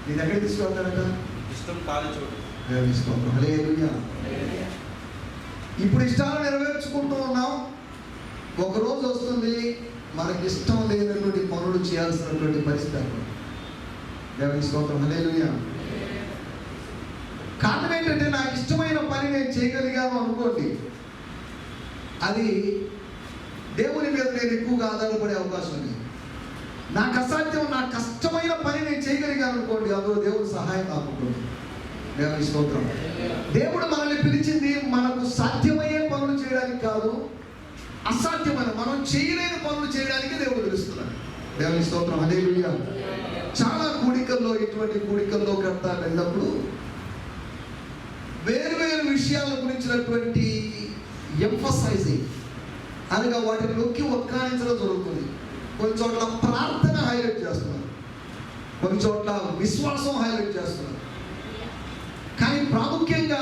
నేను ఎక్కడికి తీసుకెళ్తాడట? ఇష్టం కాని చోటు. హల్లెలూయా. ఇప్పుడు ఇష్టాలు నెరవేర్చుకుంటూ ఉన్నాం. ఒక రోజు వస్తుంది మనకి ఇష్టం లేనటువంటి పనులు చేయాల్సినటువంటి పరిస్థితి. దేవుని స్తోత్రం. హల్లెలూయా. కారణం ఏంటంటే నాకు ఇష్టమైన పని నేను చేయగలిగాను అనుకోండి, అది దేవుని మీద నేను ఎక్కువగా ఆధారపడే అవకాశం ఉంది. నాకు అసాధ్యం, నాకు కష్టమైన పని నేను చేయగలిగాను అనుకోండి, అందులో దేవుని సహాయం కాకుండా. దేవుని స్తోత్రం. దేవుడు మనల్ని పిలిచింది మనకు సాధ్యమయ్యే పనులు చేయడానికి కాదు, అసాధ్యమైన మనం చేయలేని పనులు చేయడానికి దేవుడు పిలుస్తున్నాడు. దేవుని స్తోత్రం. హల్లెలూయా. చాలా కూడికల్లో, ఇటువంటి కూడికల్లో కడతా వెళ్ళినప్పుడు వేరు వేరు విషయాల గురించినటువంటి ఎంఫసైజింగ్ అనగా వాటిని నొక్కి ఒక్కాయించడం జరుగుతుంది. కొన్ని చోట్ల ప్రార్థన హైలైట్ చేస్తున్నారు, కొన్ని చోట్ల విశ్వాసం హైలైట్ చేస్తున్నారు. కానీ ప్రాముఖ్యంగా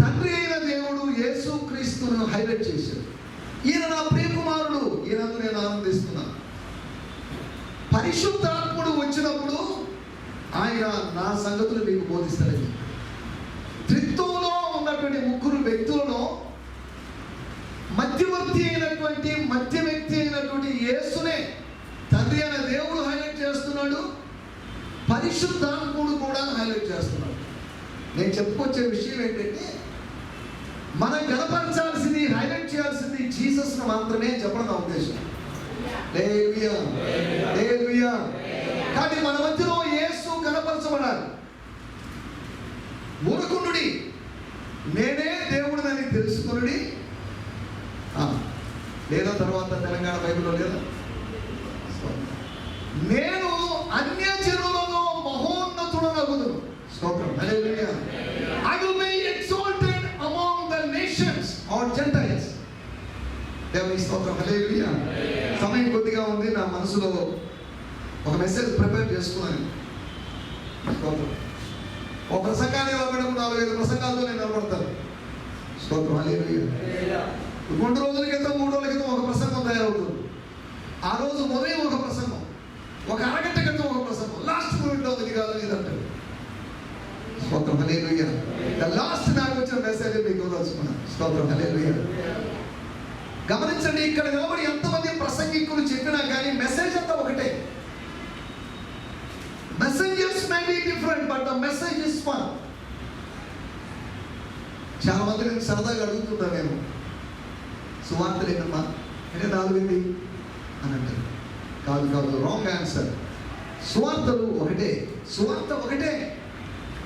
తండ్రి అయిన దేవుడు యేసు క్రీస్తును హైలైట్ చేశాడు. ఈయన నా ప్రియకుమారుడు, ఈయనందు నేను ఆనందిస్తున్నాను. పరిశుద్ధాత్ముడు వచ్చినప్పుడు ఆయన నా సంగతులు మీకు బోధిస్తాడని. త్రిత్వంలో ఉన్నటువంటి ముగ్గురు వ్యక్తులను మధ్యవర్తి అయినటువంటి మధ్య వ్యక్తి అయినటువంటి యేసునే తండ్రి అయిన దేవుడు హైలైట్ చేస్తున్నాడు, పరిశుద్ధాత్ముడు కూడా హైలైట్ చేస్తున్నాడు. నేను చెప్పుకొచ్చే విషయం ఏంటంటే, మనం గణపరచాల్సింది, హైలైట్ చేయాల్సింది జీసస్ను మాత్రమే చెప్పడం నా ఉద్దేశం. హల్లెలూయా. హల్లెలూయా. కానీ మన మధ్యలో యేసు గణపరచబడాలి. మూఢకుండుడి, నేనే దేవుడిని తెలుసుకునుడి. లేదా తర్వాత తెలంగాణ బైబిల్లో లేదా, నేను అన్యజనులలో మహోన్నతుడనగుదును. స్తోత్రం. హల్లెలూయా. I will be exalted among the nations or Gentiles. దేవుని స్తోత్రం. హల్లెలూయా. సమయం కొద్దిగా ఉంది, నా మనసులో ఒక మెసేజ్ ప్రిపేర్ చేసుకున్నాను. స్తోత్రం. ఒక ప్రసంగాన్ని నిలబడము 4-5 ప్రసంగాలతో నేను నిలబడతాను. స్తోత్రం. హల్లెలూయా. 2 రోజుల క్రితం 3 రోజుల క్రితం ఒక ప్రసంగం తయారవుతుంది. ఆ రోజు ఉదయం ఒక ప్రసంగం, ఒక అరగంట క్రితం ఒక ప్రసంగం, లాస్ట్ మూమెంట్లో ఇది కాదు ఇది అంటారు. స్తోత్రం. హల్లెలూయా. లాస్ట్ నాకు వచ్చిన మెసేజ్ మీకు వదలుచుకున్నాను. స్తోత్రం. హల్లెలూయా. గమనించండి, ఇక్కడ నిలబడి ఎంతమంది ప్రసంగికులు చెప్పినా కానీ మెసేజ్ అంతా ఒకటే. Messages may be different but the message is one. చాలా మంది నేను సరదాగా అడుగుతుంటాను, నేను సువార్తలు ఏంటమ్మా అంటే 4 అని అంటారు. కాదు కాదు, రాంగ్ ఆన్సర్. సువార్తలు ఒకటే, సువార్త ఒకటే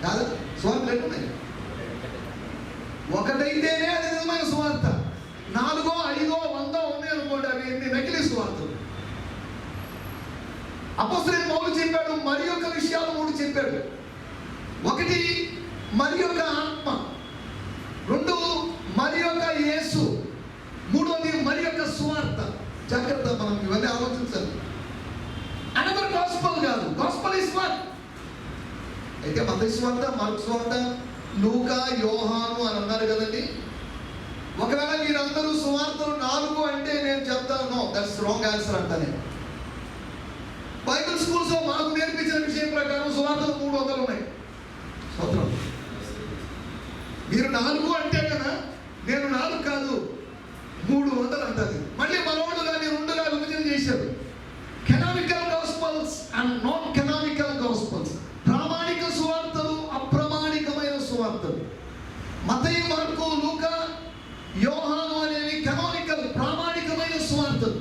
కాదు. సువార్తలు ఎట్టున్నాయి, ఒకటైతేనే అది నిజమైన సువార్త. 4, 5, 100 ఉన్నాయి అనుకోండి, అవి ఎన్ని నకిలీ సువార్తలు. అపోస్తలుడైన పౌలు చెప్పాడు, మరి యొక్క విషయాలు 3 చెప్పాడు. 1 మరి యొక్క ఆత్మ, 2 మరి యొక్క యేసు, 3 మరి యొక్క సువార్త. జాగ్రత్త, మనం ఇవన్నీ ఆలోచించాలి. అనదర్ గాస్పల్ కాదు, గాస్పల్ ఇస్ వన్. అయితే మత్తయి సువార్త, మార్కు సువార్త, లూకా, యోహాను అని అన్నారు కదండి. ఒకవేళ మీరందరూ సువార్తలు 4 అంటే నేను చెప్తాను నో, దట్స్ రాంగ్ ఆన్సర్ అంటా. నేను బైబిల్ స్కూల్స్ లో మాకు నేర్పించిన విషయం ప్రకారం సువార్తలు 300 ఉన్నాయి. స్తోత్రం. మీరు 4 అంటే కదా, నేను 4 కాదు 300 అంటది. మళ్ళీ మనోడు దాన్ని 2గా విభజన చేశారు. Canonical gospels and non canonical gospels. ప్రామాణిక సువార్తలు, అప్రమాణికమైన సువార్తలు. మత్తయి, మార్కు, లూకా, యోహాను అనేవి కెనానికల్, ప్రామాణికమైన సువార్తలు.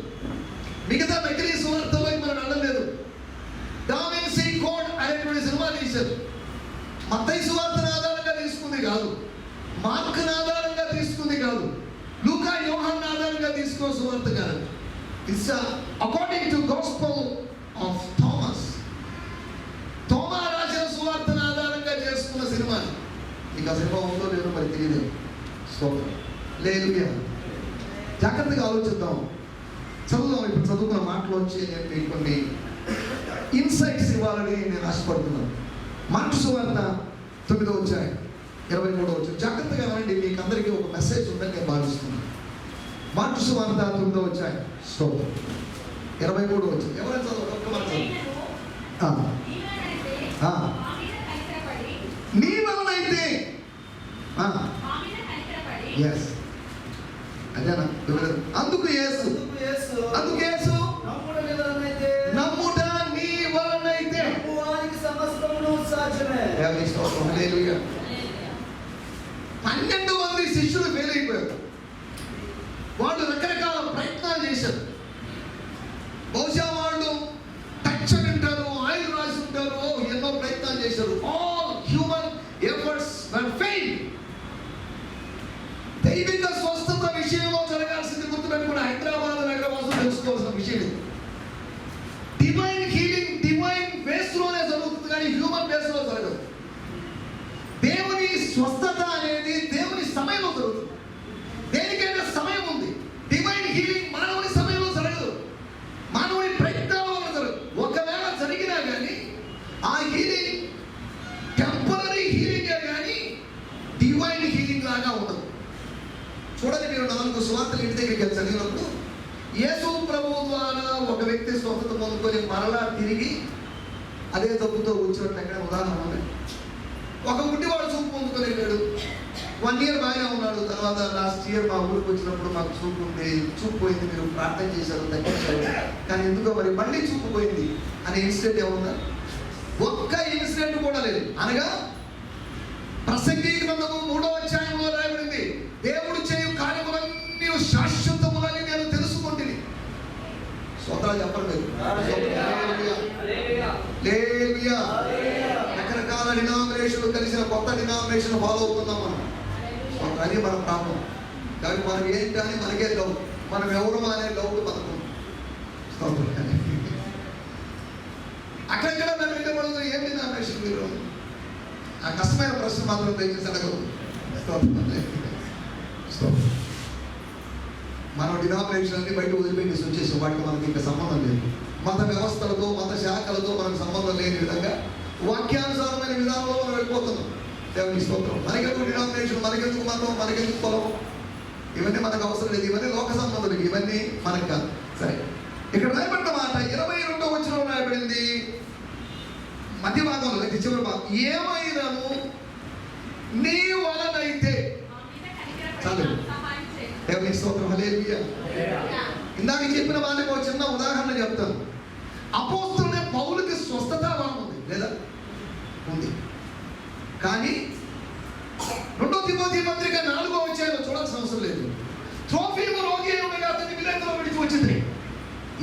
మిగతా నకిలీ సువార్తలు మనం అనలేదు. డా విన్సీ కోడ్ అనేటువంటి సినిమా తీశారు. మత్తయి సువార్తను ఆధారంగా తీసుకుంది కాదు, మార్కును ఆధారంగా తీసుకుంది కాదు, లూకా, యోహాను ఆధారంగా తీసుకో సువార్త కాదు. It's according to gospel of Thomas. Thoma రాసిన సువార్తను ఆధారంగా చేసుకున్న సినిమా. మీకు ఆ సినిమా ఉందో లేదో మరి తెలియదు. హల్లెలూయా. జాగ్రత్తగా ఆలోచిద్దాం, చదువుదాం. ఇప్పుడు చదువుకున్న మాటలోంచి నేను మీకు కొన్ని ఇన్సైట్స్ ఇవ్వాలని నేను ఆశపడుతున్నాను. మార్కు సువార్త 9వ అధ్యాయం 23వ వచనం. జాగ్రత్తగా వినండి, మీకు అందరికీ ఒక మెసేజ్ ఉందని నేను భావిస్తున్నాను. మార్కు సువార్త 9వ అధ్యాయం 23వ వచనం. ఎవరైనా చదవండి, ఒక్క మాట చదవండి. నీ వలనైతే ఎస్ అదేనా అందుకు యేసు నమ్ముట నీ వలనైతే సమస్తమును సాధ్యమే. 12 మంది శిష్యులు ఫెయిల్ అయిపోయారు. వాళ్ళు రకరకాల ప్రయత్నాలు చేశారు. బహుశా వాళ్ళు టచ్ అని ఉంటారు, ఆయిల్ రాసి ఉంటారు, ఎన్నో ప్రయత్నాలు చేశారు. ఆల్ హ్యూమన్ ఎఫర్ట్స్ వర్ ఫెయిల్. దైవిక స్వస్థత విషయంలో జరగాల్సింది గుర్తుపెట్టుకుని హైదరాబాద్ నగరవాసులు తెలుసుకోవాల్సిన విషయం ఇది. డివైన్ హీలింగ్ డివైన్ బేస్ లోనే జరుగుతుంది, కానీ హ్యూమన్ బేస్ లో జరగదు. దేవుని స్వస్థత అనేది దేవుని సమయంలో జరుగుతుంది. దేనికైనా సమయం ఉంది. డివైన్ హీలింగ్ మానవుని సమయంలో జరగదు, మానవుని ప్రయత్నాల వల్ల జరగదు. ఒకవేళ జరిగినా కానీ ఆ హీలింగ్ టెంపరరీ హీలింగే కానీ డివైన్ హీలింగ్ లాగా ఉండదు. చూడండి, మీరు 4 సువార్తలు ఇంటి దగ్గరికి చదివినప్పుడు యేసు ప్రభువు ద్వారా ఒక వ్యక్తి స్వస్థత పొందుకొని మరలా తిరిగి అదే తప్పుతో వచ్చినట్టు ఎక్కడ ఉదాహరణ ఉంది. ఒక గుడ్డివాడు చూపు పొందుకొని వెళ్ళాడు. 1 year బాగానే ఉన్నాడు. తర్వాత లాస్ట్ ఇయర్ మా ఊరికి వచ్చినప్పుడు మాకు చూపు ఉంది, చూపు పోయింది, మీరు ప్రార్థన చేశారు, తగ్గించారు, కానీ ఎందుకో మరి మళ్ళీ చూపు పోయింది అనే ఇన్సిడెంట్ ఏముందా? ఒక్క ఇన్సిడెంట్ కూడా లేదు. అనగా ప్రసంగి గ్రంథము 3వ అధ్యాయంలో రాయబడింది, దేవుడు చేయు కార్యములన్నీ శాశ్వతములని నేను తెలుసుకుంటుని. స్తోత్రాలు చెప్పలేదు. రకరకాల డినామినేషన్లు కలిసిన కొత్త డినామినేషన్ ఫాలో అవుతున్నాం మనం. అది మన ప్రాబ్లం. కానీ మనం ఏంటి అని మనకే డౌట్, మనం ఎవరు అనే డౌట్ మనకు. అక్కడెక్కడ నన్ను వినబడదు, ఏం డినామినేషన్ మీరు? ఆ కష్టమైన ప్రశ్న మాత్రం దయచేసి అడగదు. మనం డినామినేషన్ అన్ని బయట వదిలిపెట్టి వచ్చేసి వాటికి మనకి ఇంకా సంబంధం లేదు. మత వ్యవస్థలతో మత శాఖలతో మనకు సంబంధం లేని విధంగా వాక్యానుసారమైన విధానంలో మనం వెళ్ళిపోతున్నాం. దేవుని స్తోత్రం. మనకెందుకు డినామినేషన్, మనకెందుకు మతం, మనకెందుకు పొలం, ఇవన్నీ మనకు అవసరం లేదు. ఇవన్నీ లోక సంబంధులు, ఇవన్నీ మనకు కాదు. సరే, ఇక్కడ రాయబడిన మాట 22వ వచనంలో రాయబడింది మధ్య భాగంలో, అయితే చివరి భాగం, ఏమైనాను నీ వలనైతే. చాలు. దేవుని స్తోత్రం. హల్లెలూయా. ఇందాక చెప్పిన వాళ్ళకి ఒక చిన్న ఉదాహరణ చెప్తాను. అపోస్తలుడైన పౌలుకి స్వస్థత వరం ఉంది లేదా? ఉంది. కానీ 2 తిమోతి పత్రిక 4వ అధ్యాయంలో చూడాల్సిన అవసరం లేదు. త్రోఫిము రోగి అయి ఉండగా అతన్ని విలేతులో విడిచి వచ్చింది.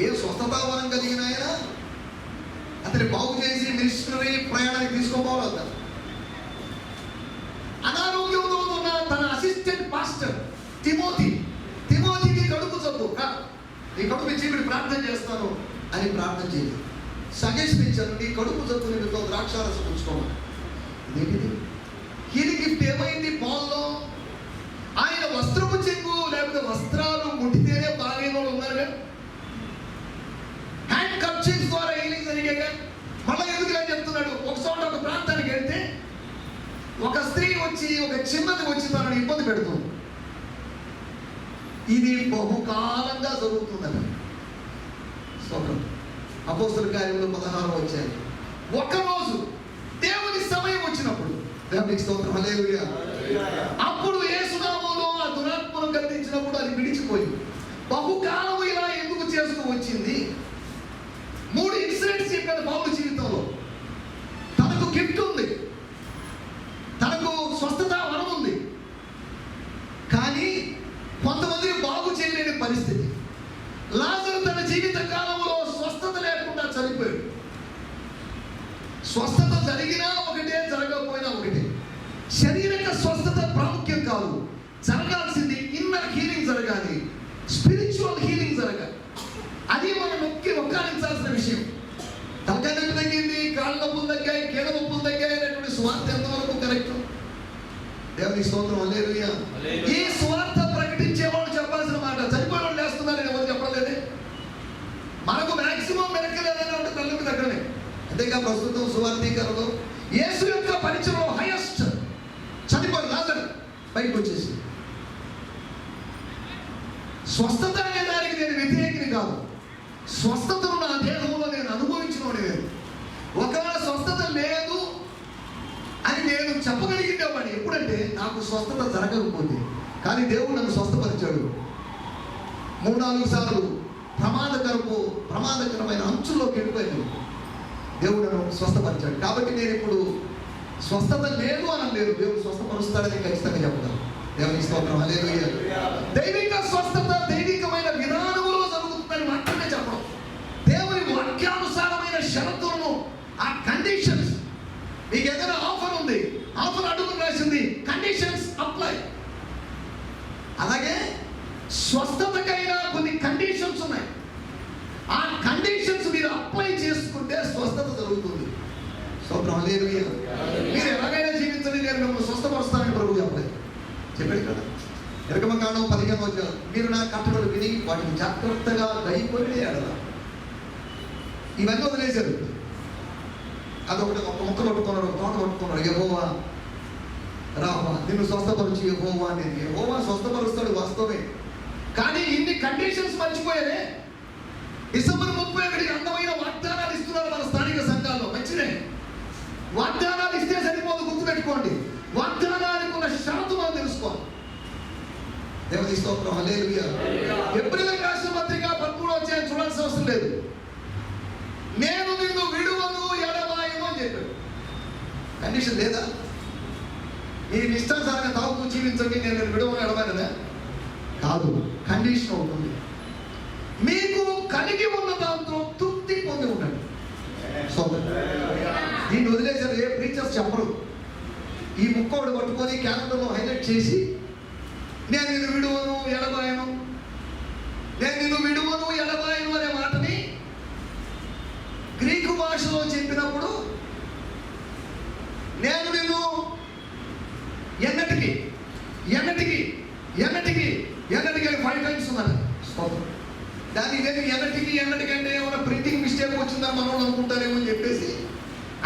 ఏ స్వస్థత వరం కలిగిన ఆయన అతన్ని బాగు చేసి మినిస్టరీ ప్రయాణానికి తీసుకోపోవాలి. అనారోగ్యంతో ఉన్న తన అసిస్టెంట్ పాస్టర్ తిమోతికి కడుపు జబ్బు, నీ కడుపు ఇచ్చి మీరు ప్రార్థన చేస్తాను అని ప్రార్థన చేయండి. సజెషన్ ఇచ్చాను, నీ కడుపు జబ్బు నిమిత్తో ద్రాక్షారసం ఉంచుకోమని. ఇదేంటిది? హీలింగ్ గిఫ్ట్ ఏమైంది పాల్లో? ఆయన వస్త్రము చెంగు లేకపోతే వస్త్రాలు ముట్టితేనే బాగైన వాళ్ళు ఉన్నారుగా. హ్యాండ్ కర్చీఫ్ ద్వారా హీలింగ్ జరిగాక మళ్ళీ ఎందుకు అని చెప్తున్నాడు. ఒక చోట ఒక ప్రాంతానికి వెళ్తే ఒక స్త్రీ వచ్చి ఒక చిన్నది వచ్చి తనను ఇబ్బంది పెడుతుంది. ఇది బహుకాలంగా జరుగుతుందట. స్తోత్రం. అపోస్తల కార్యములు 16వ అధ్యాయం. ఒకరోజు దేవుని సమయం వచ్చినప్పుడు, దేవునికి స్తోత్రం. హల్లెలూయా. అప్పుడు యేసు నామములో ఆ దురాత్మను గద్దించినప్పుడు అది విడిచిపోయింది. బహుకాలము ఇలా ఎందుకు చేస్తూ వచ్చింది? 3 ఇన్సిడెంట్స్ చెప్పాడు పౌలు జీవితంలో. తనకు గిఫ్ట్ ఉంది, తనకు స్వస్థత వరం ఉంది, కానీ కొంతమందికి బాగు చేయలేని పరిస్థితి. లాజరు తన జీవిత కాలంలో స్వస్థత లేకుండా చనిపోయాడు. స్వస్థత జరిగినా ఒకటే, జరగకపోయినా ఒకటే. శారీరక స్వస్థత ప్రాముఖ్యం కాదు, జరగాల్సింది ఇన్నర్ హీలింగ్ జరగాలి, స్పిరిచువల్ హీలింగ్ జరగాలి. అది మనం ఒక్కాలించాల్సిన విషయం. తలకాయ నొప్పి తగ్గింది, కాళ్ళ నొప్పులు తగ్గాయి, కీళ్ళ నొప్పులు తగ్గాయి అనేటువంటి స్వార్థ ఎంతవరకు కరెక్ట్? దేవుని స్తోత్రం. హల్లెలూయా. ఈ స్వార్థ ప్రకటించేవాళ్ళు చెప్పాల్సిన మాట. చనిపోయిన వాళ్ళు లేస్తున్నారని ఎవరు చెప్పలేదే. మనకు మాక్సిమం మెరకలు ఏదైనా ఉంటే తల్లికి దగ్గరనే. అంతేగా ప్రస్తుతం సువార్థీకరణలో యేసు యొక్క పరిచయంలో హైయెస్ట్ చనిపోయిన లాజరు బయటకు వచ్చేసి. స్వస్థత అనే దానికి నేను వ్యతిరేకిని కాదు. స్వస్థతను నా దేహంలో నేను అనుభవించిన లేదు. ఒకవేళ స్వస్థత లేదు చెప్పగలిగిండేవాడిని ఎప్పుడంటే నాకు స్వస్థత జరగకపోతే. కానీ దేవుడు నన్ను స్వస్థపరిచాడు. 3-4 సార్లు ప్రమాదకరమైన అంచుల్లోకి వెళ్ళిపోయాను. దేవుడు నన్ను స్వస్థపరిచాడు. కాబట్టి నేను ఇప్పుడు స్వస్థత లేదు అని లేదు, దేవుడు స్వస్థపరుస్తాడని ఖచ్చితంగా చెప్పగలను. దేవుని స్తోత్రం, హల్లెలూయా. దైవిక స్వస్థత దైవికమైన విధానంలో జరుగుతుందని మాత్రమే చెప్పడం. దేవుని వాక్యానుసారమైన షరతులను, ఆ కండిషన్స్, మీకు ఏదైనా ఆఫర్ ఉంది, ఆఫర్ అడుగు రాసింది, కండిషన్స్ అప్లై. అలాగే స్వస్థతకైనా కొన్ని కండిషన్స్ ఉన్నాయి. ఆ కండిషన్స్ మీరు అప్లై చేసుకుంటే స్వస్థత జరుగుతుంది. స్తోత్రం, హల్లెలూయా. మీరు ఎలాగైనా జీవించండి, నేను మిమ్మల్ని స్వస్థపరుస్తానని ప్రభు చెప్పలేదు, చెప్పాడు కదా. నిర్గమకాండం 15వ అధ్యాయం, మీరు నా కట్టడలు విని వాటిని జాగ్రత్తగా గైకొని ఎడలా. ఇవన్నీ వదిలేశారు. అదొకటి, ఒక మొక్క పట్టుకున్నాడు, ఒక తోట పట్టుకున్నాడు. యెహోవా రావా, నిన్ను స్వస్థపరిచి యెహోవా అనేది. యెహోవా స్వస్థపరుస్తాడు వాస్తవమే, కానీ ఇన్ని కండిషన్స్ మర్చిపోయారే. డిసెంబర్ 31 అందమైన వాగ్దానాలు ఇస్తున్నారు మన స్థానిక సంఘాల్లో. మంచిదే, వాగ్దానాలు ఇస్తే సరిపోదు, గుర్తుపెట్టుకోండి. వాగ్దానానికి ఉన్న షరతు మనం తెలుసుకోవాలి. దేవుని స్తోత్రం, హల్లెలూయా. ఏప్రిల్ రాసిన పత్రిక 13వ అధ్యాయం చూడాల్సిన అవసరం లేదు. నేను నిన్ను విడువను ఎడబాయను అని చెప్పాడు. కండిషన్ లేదా? మీరు ఇష్టానుసారంగా తాగుతూ జీవించండి, నేను విడువను ఎడబాయనదా? కాదు, కండిషన్ ఉంటుంది. మీకు కలిగి ఉన్న దాంతో తృప్తి పొంది ఉండండి. దీన్ని వదిలేసారు, ఏ ప్రీచర్స్ చెప్పరు. ఈ ముక్కోడు పట్టుకొని క్యాలెండర్లో హైలైట్ చేసి నేను నిన్ను విడువను ఎడబాయను, నేను నిన్ను విడువను ఎడబాయను అనే మాటని గ్రీకు భాషలో చెప్పినప్పుడు నేను నిన్ను ఎన్నటికి 5 టైమ్స్ ఉన్నాను. దాన్ని నేను ఎన్నటికి అంటే ఏమైనా ప్రింటింగ్ మిస్టేక్ వచ్చిందని మనం అనుకుంటారేమో అని చెప్పేసి,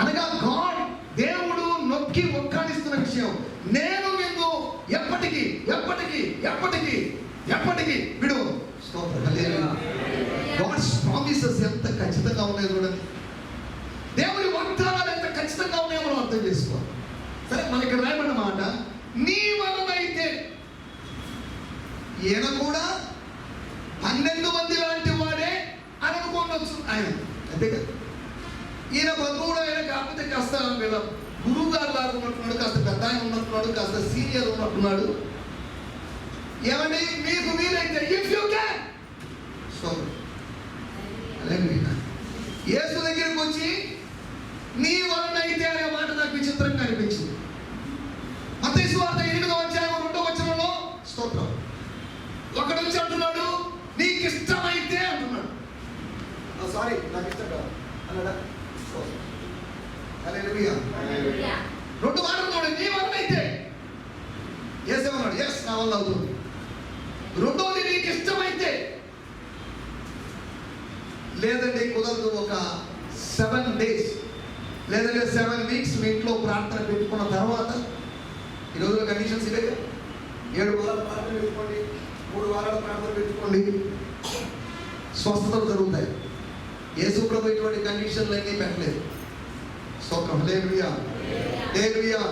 అనగా గాడ్, దేవుడు నొక్కి ఒక్కాడిస్తున్న విషయం, నేను నిన్ను ఎప్పటికీ విడువను. గాడ్స్ ప్రామిసెస్ ఎంత ఖచ్చితంగా ఉన్నాయో చూడండి. దేవుని వాగ్దానాలు ఎంత ఖచ్చితంగా ఉన్నాయో మనం అర్థం చేసుకోవాలి. సరే, మనకి ఇక్కడ రాయబడిన మాట, నీ వలనైతే. ఈయన కూడా 12 మంది లాంటి వాడే అని అనుకోవచ్చు ఆయన, అంతే కదా. ఈయన బంధువుడు ఆయన, కాకపోతే కాస్త వీళ్ళ గురువు గారు లాగా ఉన్నట్టున్నాడు, కాస్త పెద్ద ఆయన ఉన్నట్టున్నాడు, కాస్త సీనియర్ ఉన్నట్టున్నాడు. ఏమండి, మీకు వీలైతే, ఇఫ్ యూ క్యాన్. యేసు దగ్గరికి వచ్చి నీ వలన అయితే అనే మాట నాకు విచిత్రంగా అనిపించింది. మత్తయి సువార్త 8వ అధ్యాయం 2వ వచనంలో, స్తోత్రం, ఒకడు వచ్చి అంటున్నాడు, నీకు ఇష్టమైతే అంటున్నాడు. సారీ, నాకు ఇష్టం కాదు అన్నాడా? హల్లెలూయా. 2 మాటలు చూడండి, నీ వలన అయితే. ఏసేమన్నాడు, ఎస్, నా వల్ల అవుతుంది. రెండోది, నీకు ఇష్టమైతే. లేదంటే కుదరదు, ఒక 7 days లేదంటే 7 weeks మీ ఇంట్లో ప్రార్థన పెట్టుకున్న తర్వాత, ఈ రోజులో కండిషన్స్ ఇవే. 7 వారాల ప్రార్థన పెట్టుకోండి, 3 వారాల ప్రార్థన పెట్టుకోండి, స్వస్థతలు జరుగుతాయి. యేసు ప్రభు ఇటువంటి కండిషన్లు అన్నీ పెట్టలేదు. స్తోత్రం, హల్లెలూయా, హల్లెలూయా.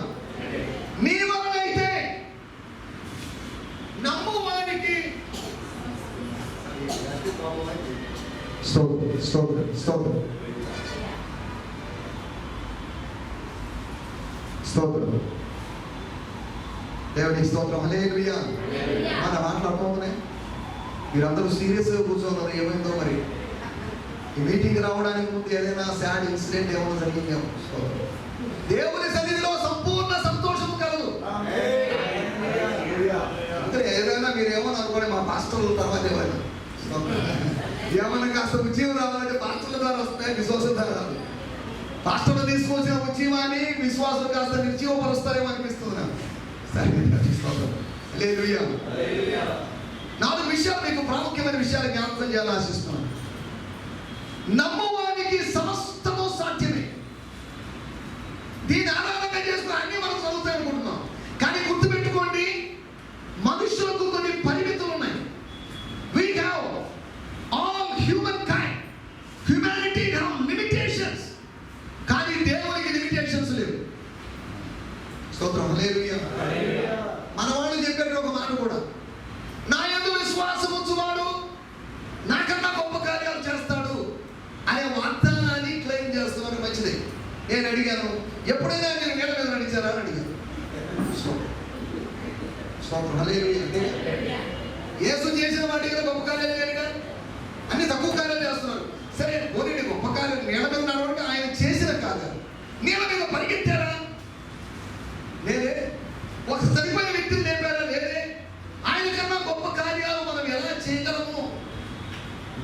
నీ వలన అయితే నమ్మువానికి. స్తోత్రం. దేవునికి స్తోత్రం, హల్లెలూయా. మన మాటలు అర్థమవుతున్నాయి. మీరందరూ సీరియస్గా కూర్చోన్నారు, ఏమైందో మరి. ఈ మీటింగ్ రావడానికి ముందు ఏదైనా సాడ్ ఇన్సిడెంట్ ఏమైనా జరిగిందేమో. దేవుని సన్నిధిలో సంపూర్ణ సంతోషం కలదు. అంటే ఏదైనా మీరు ఏమని అనుకోండి, మా పాస్టర్ల తర్వాత ఏమన్నా కాస్త ఉద్యమం రావాలంటే పాస్టర్ల ద్వారా వస్తాయి, విశ్వాసం ద్వారా రాదు. పాస్టర్లు తీసుకొచ్చిన ఉద్యమాన్ని విశ్వాసం కాస్త నిర్జీవపరుస్తారేమో అనిపిస్తుంది నాకు. హల్లెలూయా. 4 విషయాలు, మీకు ప్రాముఖ్యమైన విషయాలు జ్ఞాపకం చేయాలని ఆశిస్తున్నాను. నమ్మువానికి సమస్తము సాధ్యమే. దీన్ని ఆధారంగా చేసుకుని అన్ని మనం చదువుతాయి అనుకుంటున్నాం. కానీ గుర్తుపెట్టుకోండి, మనుషులకు కొన్ని పరిమితులు ఉన్నాయి. We have all humankind, humanity have limitations. కానీ దేవునికి లిమిటేషన్స్ లేవు. స్తోత్రం, హల్లెలూయా. మన వాళ్ళు చెప్పారు ఒక మాట కూడా, నా యందు విశ్వాసం ఉంచువాడు నాకన్నా గొప్ప కార్యాలు చేస్తాడు అనే వాగ్దానాన్ని క్లెయిమ్ చేస్తున్నారు. మంచిదే. నేను అడిగాను, ఎప్పుడైనా మీరు నీళ్ళ మీద నడిచారా అని అడిగాను. స్తోత్రం, హల్లెలూయా. యేసు చేసిన వాటి కదా గొప్ప కార్యాలు లేదుగా, అన్ని తక్కువ కార్యాలు చేస్తున్నారు. సరే పోనీ గొప్ప కార్యం నీళ్ళ మీద నడవడం ఆయన చేసిన కార్యాలు. నీళ్ళ మీద పరిగెత్తారా? లేదే. ఒక చనిపోయిన వ్యక్తిని లేపారా? లేదే. ఆయన కన్నా గొప్ప కార్యాలు మనం ఎలా చేయగలము?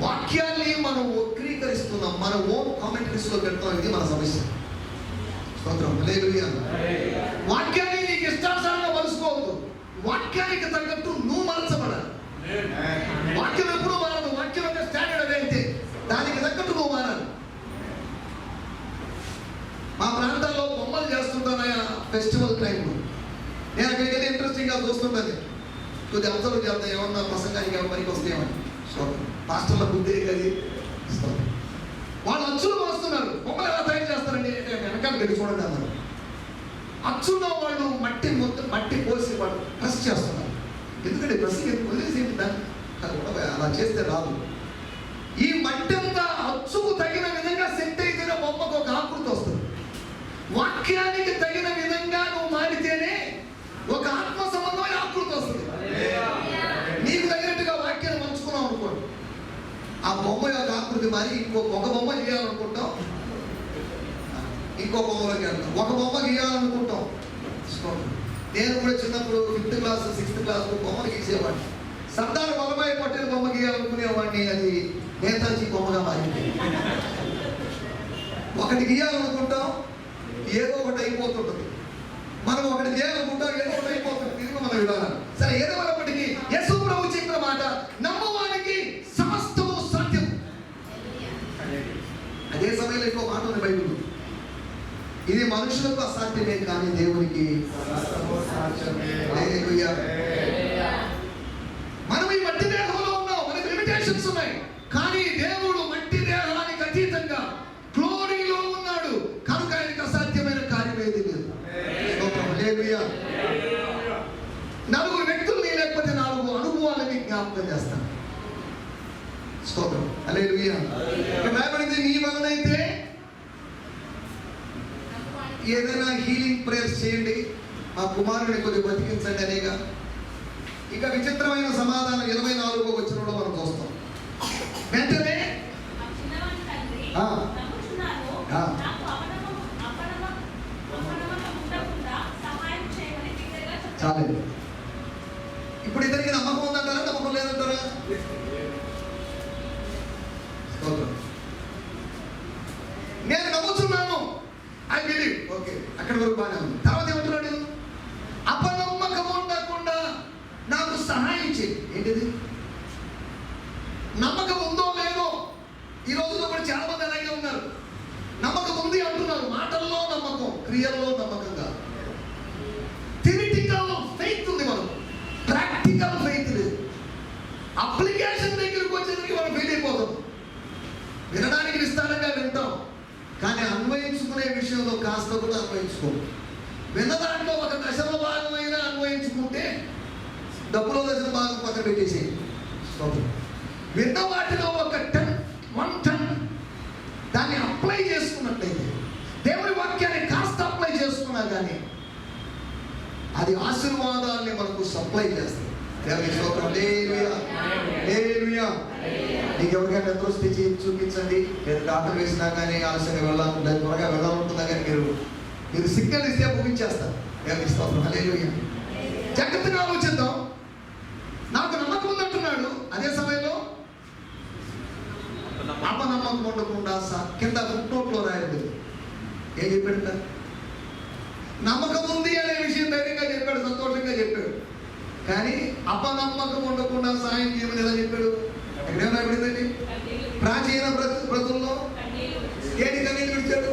వాక్యాన్ని మనం వక్రీకరిస్తున్నాం, మన ఓన్ కామెంటరీస్ లో పెడతాం. ఇది మన సమస్య. స్తోత్రం, హల్లెలూయా. వాక్యాన్ని నీకు ఇష్టానుసారంగా మలుసుకోవద్దు. వాక్యానికి తగ్గట్టు నువ్వు మలచబడాలి. వాక్యం ఎప్పుడు మారదు. వాక్యం యొక్క స్టాండర్డ్ అదైతే దానికి తగ్గట్టు నువ్వు మారాలి. మా ప్రాంతాల్లో బొమ్మలు చేస్తుంటానయా ఫెస్టివల్ టైంలో. నేను అక్కడికి వెళ్ళి ఇంట్రెస్టింగ్గా చూస్తుంటాను. కొద్ది అబ్జర్వ్ చేద్దాం, ఏమన్నా ప్రసంగానికి ఏమన్నా పనికి వస్తాయేమని. పాస్టర్ల బుద్ధి అది. వాళ్ళు అచ్చులు వస్తున్నారు. బొమ్మలు ఎలా తయారు చేస్తారండి వెనకాల వెళ్ళి చూడండి అన్నారు. అచ్చులో వాళ్ళు మట్టి పోసి వాళ్ళు ప్రెస్ చేస్తున్నారు. ఎందుకంటే ప్రెస్ వదిలేసి అలా చేస్తే రాదు. ఈ మట్టి అంతా అచ్చుకు తగిన విధంగా సెట్ అయితేనే బొమ్మకు ఒక ఆకృతి వస్తుంది. వాక్యానికి తగిన విధంగా నువ్వు మారితేనే ఒక ఆత్మ సంబంధమైన ఆకృతి వస్తుంది. నీకు తగినట్టుగా వాక్యాన్ని మంచుకున్నావు అనుకోండి, ఆ బొమ్మ యొక్క ఆకృతి మారి ఒక బొమ్మ గీయాలనుకుంటాం, ఇంకో బొమ్మలోకి వెళ్తాం. ఒక బొమ్మ గీయాలనుకుంటాం. నేను కూడా చిన్నప్పుడు 5th క్లాస్ 6th క్లాస్ బొమ్మలు గీసేవాడిని. సర్దార్ వల్లభాయ్ పటేల్ బొమ్మ గీయాలనుకునేవాడిని. అది నేతాజీ బొమ్మగా మారింది. ఒకటి గీయాలనుకుంటాం, ఏదో ఒకటి అయిపోతుంటుంది. మనం ఒకటి చేయాలనుకుంటాం, ఏదో ఒకటి అయిపోతుంది. తిరిగి మన విధానం. సరే, ఏదో ఒకటికి యేసు ప్రభు చెప్పిన మాట, నమ్మవానికి సమస్తము సాధ్యం. అదే సమయంలో ఇంకో మాట ఉంది బైబిల్, ఇది మనుషులకు అసాధ్యమే కానీ దేవునికి హల్లెలూయా. మనం ఈ మట్టి దేహంలో ఉన్నాం, మనకి లిమిటేషన్స్ ఉన్నాయి. కానీ దేవుడు మట్టి దేహానికి అతీతంగా గ్లోరీలో ఉన్నాడు కనుక ఆయనకు అసాధ్యమైన కార్యం ఏది లేదు. హల్లెలూయా. 4 వ్యక్తులు లేకపోతే 4 అనుభవాలని జ్ఞాపకం చేస్తాను. స్తోత్రం, హల్లెలూయా. రాయబడింది, నీ వలనైతే ఏదైనా హీలింగ్ ప్రేయర్స్ చేయండి, మా కుమారుడిని కొద్దిగా బతికించండి అనేగా. ఇక విచిత్రమైన సమాధానం 24వ వచనంలో మనం చూస్తాం. వెంటనే చాలేదు. ఇప్పుడు ఇతనికి నమ్మకం ఉందంటారా, నమ్మకం లేదంటారా? నేను నమ్ముతున్నాను, ఐ బిలీవ్. ఓకే, అక్కడి వరకు బాగానే ఉంది. తర్వాత ఏమంటున్నాడు? అపనమ్మకం ఉండకుండా నాకు సహాయం చేయి. ఏంటిది? నమ్మకం ఉందో లేదో ఈ రోజుల్లో కూడా చాలా మంది అలాగే ఉన్నారు. నమ్మకం ఉంది అంటున్నారు, మాటల్లో నమ్మకం, క్రియల్లో నమ్మకంగా. థియరిటికల్ ఫెయిత్ ఉంది, మనం ప్రాక్టికల్ ఫెయిత్ లేదు. అప్లికేషన్ దగ్గరికి వచ్చేసరికి మనం ఫెయిల్ అయిపోతాం. వినడానికి విస్తారంగా వింటాం, కానీ అన్వయించుకునే విషయంలో కాస్త కూడా అన్వయించుకో. విన్న దాంట్లో ఒక దశమ భాగమైనా అన్వయించుకుంటే డబ్బులో దశమ భాగం పక్కన పెట్టేసి, విన్న వాటిలో ఒక 1/10 దాన్ని అప్లై చేసుకున్నట్లయితే, దేవుని వాక్యాన్ని కాస్త అప్లై చేసుకున్నా కానీ అది ఆశీర్వాదాన్ని మనకు సప్లై చేస్తుంది. దేవుని స్తోత్రం, హల్లెలూయా, హల్లెలూయా. నీకు ఎవరికైనా ఎంతో స్థితి చూపించండి. నేను డాక్టర్ వేసినా కానీ ఆలస్యంగా వెళ్ళాలి, త్వరగా వెళ్ళాలనుకున్నా కానీ మీరు సిగ్నల్ ఇస్తే ముగించేస్తారు. దేవుని స్తోత్రం, హల్లెలూయా. జాగ్రత్తగా ఆలోచిద్దాం. నాకు నమ్మకం ఉందంటున్నాడు, అదే సమయంలో అపనమ్మకం ఉండకుండా కింద ఫుట్నోట్లో రాయబడి ఏం చెప్పాడు? నమ్మకం ఉంది అనే విషయం ధైర్యంగా చెప్పాడు, సంతోషంగా చెప్పాడు. కానీ అపనమ్మకం ఉండకుండా సాయం చేయమని ఎలా చెప్పాడు? ఎక్కడేమో రాయబడిందండి, ప్రాచీన బ్రతుల్లో ఏది కన్నీళ్ళు విడిచాడు?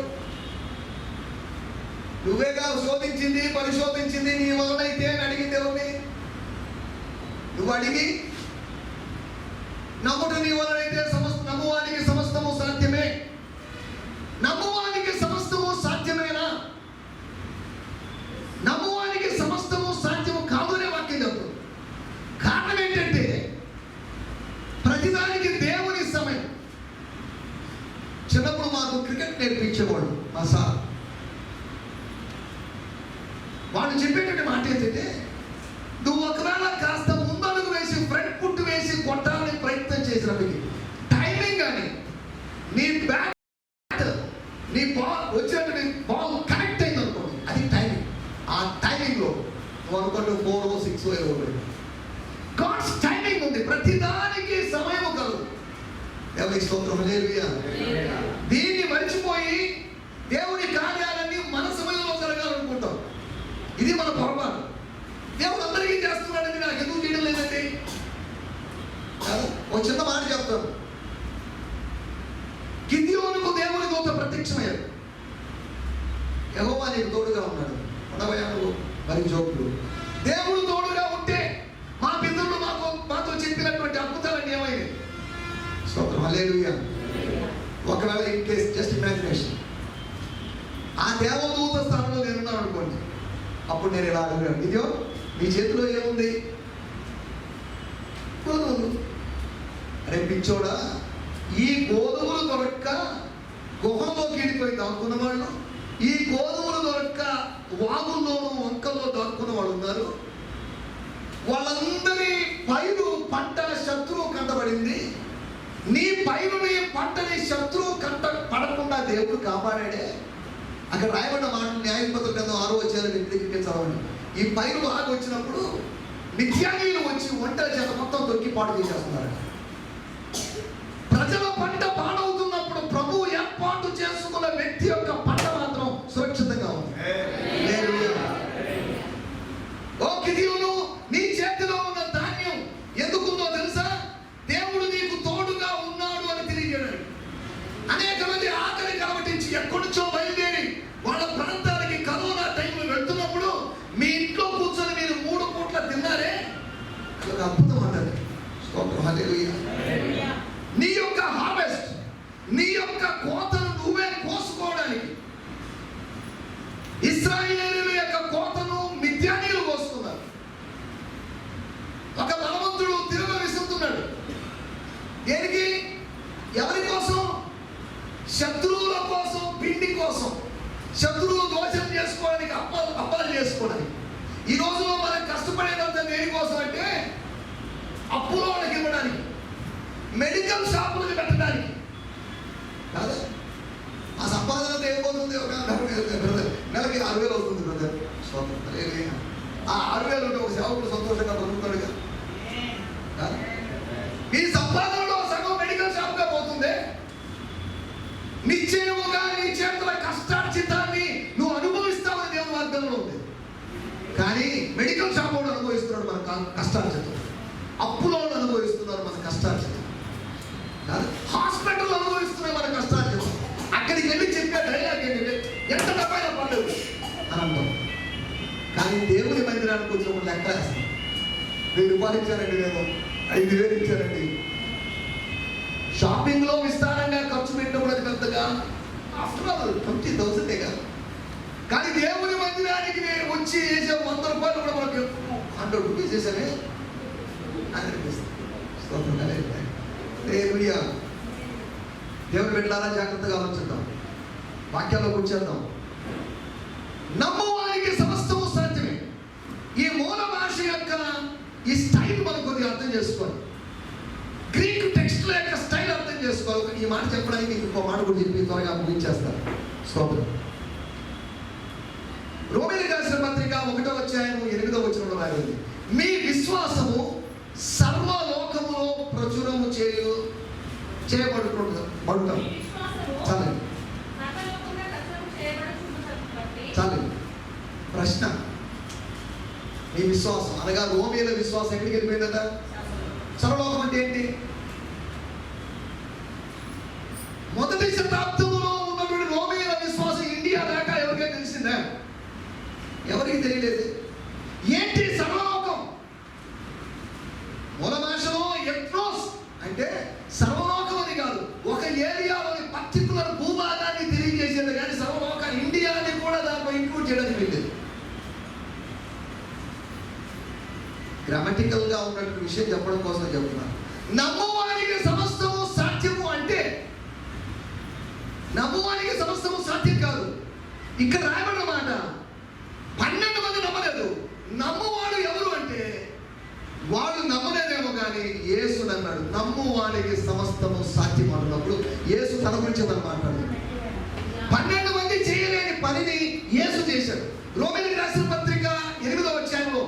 నువ్వేగా శోధించింది, పరిశోధించింది, నీ వలనైతే అని అడిగింది ఎవరిని? నువ్వు అడిగి నమ్ముట నీ వలనైతే నమ్మువానికి సమస్తము సాధ్యమే. నమ్మువానికి సమస్తము సాధ్యమేనా? నమ్మువానికి వాళ్ళు చెప్పేటువంటి మాట ఏంటంటే, నువ్వు ఒకవేళ కాస్త ముందడుగు వేసి ఫ్రంట్ ఫుట్ వేసి కొట్టాలని ప్రయత్నం చేసినప్పటికీ టైమింగ్ కానీ నీ బ్యాట్ నీ బాల్ వచ్చినట్టు బాల్ కనెక్ట్ అయింది అనుకోండి, అది టైమింగ్. ఆ టైమింగ్లో నువ్వు అనుకోండి 4 6 ఇవ్వబడి గాడ్స్ టైమింగ్ ఉంది. ప్రతిదానికి సమయం కలదు. దేవునికి స్తోత్రం. హల్లెలూయా. దీన్ని మర్చిపోయి దేవుని కార్యాలన్నీ మన సమయంలో జరగాలనుకుంటాం. ఇది మన పొరపాటు. దేవుడు అందరికీ చేస్తున్నాడని నాకు ఎందుకు చేయడం లేదండి? ఒక చిన్న మాట చెప్తాను. గిద్యోనుకు దేవుని దూత ప్రత్యక్షమయ్యాడు. యెహోవా నీకు తోడుగా ఉన్నాడు. ఉండవయాను మరి జోకులు. దేవుడు తోడుగా ఉంటే మా పితరులు మాతో చెప్పినటువంటి అద్భుతాలన్నీ ఏమైంది? స్తోత్రం. హల్లెలూయా. ఒకవేళ ఇన్ కేస్ జస్ట్ ఇమాజినేషన్, ఆ దేవదూత స్థానంలో నేనున్నాను అనుకోండి, అప్పుడు నేను ఇలా అడిగాను, ఇదో మీ చేతిలో ఏముంది? గోధుమలు. అరే పిచ్చోడా, ఈ గోధుమలు దొరక్క గుహలోకి వెళ్ళిపోయి దాక్కున్న వాళ్ళు, ఈ గోధుమలు దొరక్క వాగుల్లోనూ వంకల్లో దాక్కున్న వాళ్ళు ఉన్నారు. వాళ్ళందరి పైరు పంట శత్రువు కంటబడింది. నీ పైరుని పంటని శత్రువు కంట పడకుండా దేవుడు కాపాడాడే. అక్కడ రాయబడిన మాటలు న్యాయపత్ర గ్రంథం 6వ అధ్యాయం 8 చదవండి. ఈ పైరు బాగా వచ్చినప్పుడు మిథ్యానీయులు వచ్చి ఒంటరి చేత మొత్తం దొరికి పాడు చేసేస్తున్నారు. ప్రజల పంట పాడవుతున్నప్పుడు ప్రభు ఏర్పాటు చేసుకున్న వ్యక్తి యొక్క పంట మాత్రం సురక్షితంగా ఉంది. ఓ గిద్యోను, నీ చేతిలో ఉన్న ధాన్యం ఎందుకుందో తెలుసా? దేవుడు నీకు తోడుగా ఉన్నాడు అని తెలియజేయడానికి. అనేక మంది ఆకలి కలవటించి ఎక్కడి నుంచో బయలుదేరి వాళ్ళ ప్రాంతాలకి కరోనా టైంలో వెళ్తున్నప్పుడు మీ ఇంట్లో కూర్చొని మీరు 3 పూట్ల తిన్నారే, అదొక అద్భుతం అంటారు. నీ యొక్క హార్వెస్ట్, నీ యొక్క కోతను నువ్వే కోసుకోవడానికి ఇశ్రాయేలీయుల యొక్క కోతను మిద్యానీయులు కోసుకున్నారు. ఒక బలవంతుడు తిరుగ విసురుతున్నాడు. దేనికి? ఎవరి కోసం? శత్రువుల కోసం, పిండి కోసం. శత్రువులు దోషం చేసుకోవడానికి, అప్పాలు చేసుకోవడానికి. ఈ రోజులో మనం కష్టపడేదంతా దేనికోసం అంటే అప్పులో వాళ్ళకి ఇవ్వడానికి, మెడికల్ షాపులకు పెట్టడానికి కాదు. ఆ సంపాదన ఏమవుతుంది? ఒక నెలకి 6,000 అవుతుంది బ్రదర్. ఆ 6,000 ఉంటే ఒక సేవకుడు సంతోషంగా బతుకుతాడుగా. ఈ సంపాదనలో సగం మెడికల్ షాప్గా పోతుంది. నిశ్చయముగా నీ చేతుల కష్టార్జితాన్ని నువ్వు అనుభవిస్తావని దేవుని వాగ్దానంలో ఉంది. కానీ మెడికల్ షాప్ వాడు అనుభవిస్తున్నాడు మన కష్టార్జితం, అప్పులో అనుభవిస్తున్నారు మన కష్టార్జితం, హాస్పిటల్ అనుభవిస్తున్నాయి మన కష్టార్జితం. అక్కడికి వెళ్ళి చెప్పే డైలాగ్ ఏంటంటే ఎంత డబ్బైనా పడలేదు అని అంటాం. కానీ దేవుని మందిరానికి వచ్చినప్పుడు లెక్క వేస్తాం. 1000 రూపాయలు ఇచ్చారండి, నేను 5,000 ఇచ్చారండి. షాపింగ్ లో విస్తారంగా ఖర్చు పెట్టినప్పుడు అది పెద్దగా ఆఫ్టర్ ఆల్ 20,000 కాదు. కానీ దేవుని మందిరానికి వచ్చి వేసే 100 రూపాయలు కూడా మనకు 100 రూపీస్ చేసానే అనిపిస్తుంది. దేవుని పెట్టాలా? జాగ్రత్తగా ఆలోచిద్దాం, వాక్యాల్లో కూర్చేద్దాం. నమ్మవారికి సమస్తము సాధ్యమే. ఈ మూల భాష యొక్క ఈ స్టైల్ మనం కొద్దిగా అర్థం చేసుకోవాలి. గ్రీక్ టెక్స్ట్ యొక్క స్టైల్ అర్థం చేసుకోవాలి. ఈ మాట చెప్పడానికి మీకు ఇంకో మాట కూడా చెప్పి త్వరగా ముగించేస్తారు. స్తోత్రం. రోమీయులకు రాసిన పత్రిక 1వ అధ్యాయం 8వ వచనంలో రాయింది, మీ విశ్వాసము సర్వలోకములో ప్రచురము చేయబడుతుంది. చాలండి, చాలండి. ప్రశ్న, మీ విశ్వాసం అనగా రోమీయుల విశ్వాసం ఎక్కడికి వెళ్ళిపోయిందట? సర్వలోకం అంటే ఏంటి? మొదటి శతాబ్దంలో ఉన్నటువంటి రోమీయుల విశ్వాసం ఇండియా దాకా ఎవరికైనా తెలిసిందా? ఎవరికి తెలియలేదు. ఏంటి సర్వలోకం? మూల భాషలో ఎత్నోస్ అంటే సర్వలోకం అని కాదు, ఒక ఏరియాలోని పర్టికులర్ భూభాగాన్ని తెలియజేసేది. కానీ సర్వలోకాన్ని, ఇండియాని కూడా దాంట్లో ఇంక్లూడ్ చేయడానికి వెళ్ళేది. గ్రామటికల్ గా ఉన్నటువంటి విషయం చెప్పడం కోసం చెప్తున్నాను. నమ్మువానికి సమస్తము సాధ్యము అంటే నమ్మువానికి సమస్తము సాధ్యం కాదు. ఇక్కడ రాయబడిన మాట 12 మంది నమ్మలేదు. చేయలేదు. నమ్మువాడు ఎవరు అంటే వాడు నమ్మలేదేమో కానీ యేసు నమ్మాడు. నమ్మువాడికి సమస్తము సాధ్యం అన్నప్పుడు యేసు తన గురించి మనం మాట్లాడుతున్నాడు. 12 మంది చేయలేని పనిని యేసు చేశాడు. రోమీయులకు రాసిన పత్రిక 8వ అధ్యాయంలో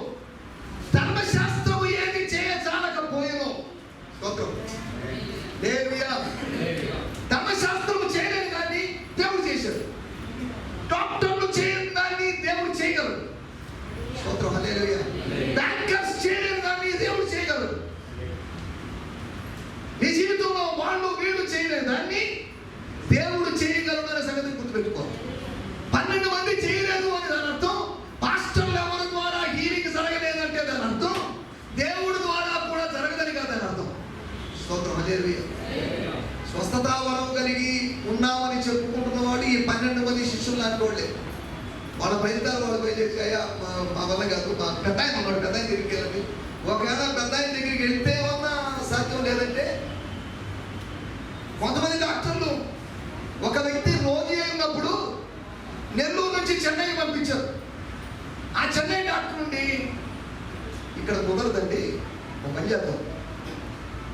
ధర్మశాస్త్రము ఏది చేయజాలకపోయేనో, స్తోత్రం హల్లెలూయా, ధర్మశాస్త్రము చేయలేని దాన్ని దేవుడు చేశాడు. డాక్టర్లు చేయని దాన్ని దేవుడు చేయగలడు. స్తోత్రం హల్లెలూయా. బ్యాంకర్స్ చేయలేని దాన్ని దేవుడు చేయగలడు. నీ జీవితంలో వాళ్ళు వీళ్ళు చేయలేని దాన్ని దేవుడు చేయగలడు అనే సంగతి గుర్తుపెట్టుకోవాలి. 12 మంది చేయలేదు అని దాని అర్థం పాస్టర్లు ఎవరి ద్వారా హీలింగ్ జరగలేదంటే దాని అర్థం దేవుడి ద్వారా కూడా జరగదని కాదు దాని అర్థం. స్తోత్రం హల్లెలూయా. స్వస్థతా వరం కలిగి ఉన్నామని చెప్పుకుంటున్న వాడు ఈ 12 మంది శిష్యులు లాంటి వాళ్ళే. వాళ్ళ ఫలితాలు వాళ్ళు పోయి చేసి అయ్యా మా వల్ల కాదు, మా పెద్ద ఆయన ఉన్నాడు, పెద్ద ఆయన దగ్గరికి వెళ్ళండి. ఒకవేళ పెద్ద ఆయన దగ్గరికి వెళ్తే ఉన్న సాధ్యం లేదంటే కొంతమంది డాక్టర్లు ఒక వ్యక్తి రోగి అయినప్పుడు నెల్లూరు నుంచి చెన్నైకి పంపించారు. ఆ చెన్నై డాక్టర్ నుండి ఇక్కడ కుదరదండి, ఒక పని చేద్దాం,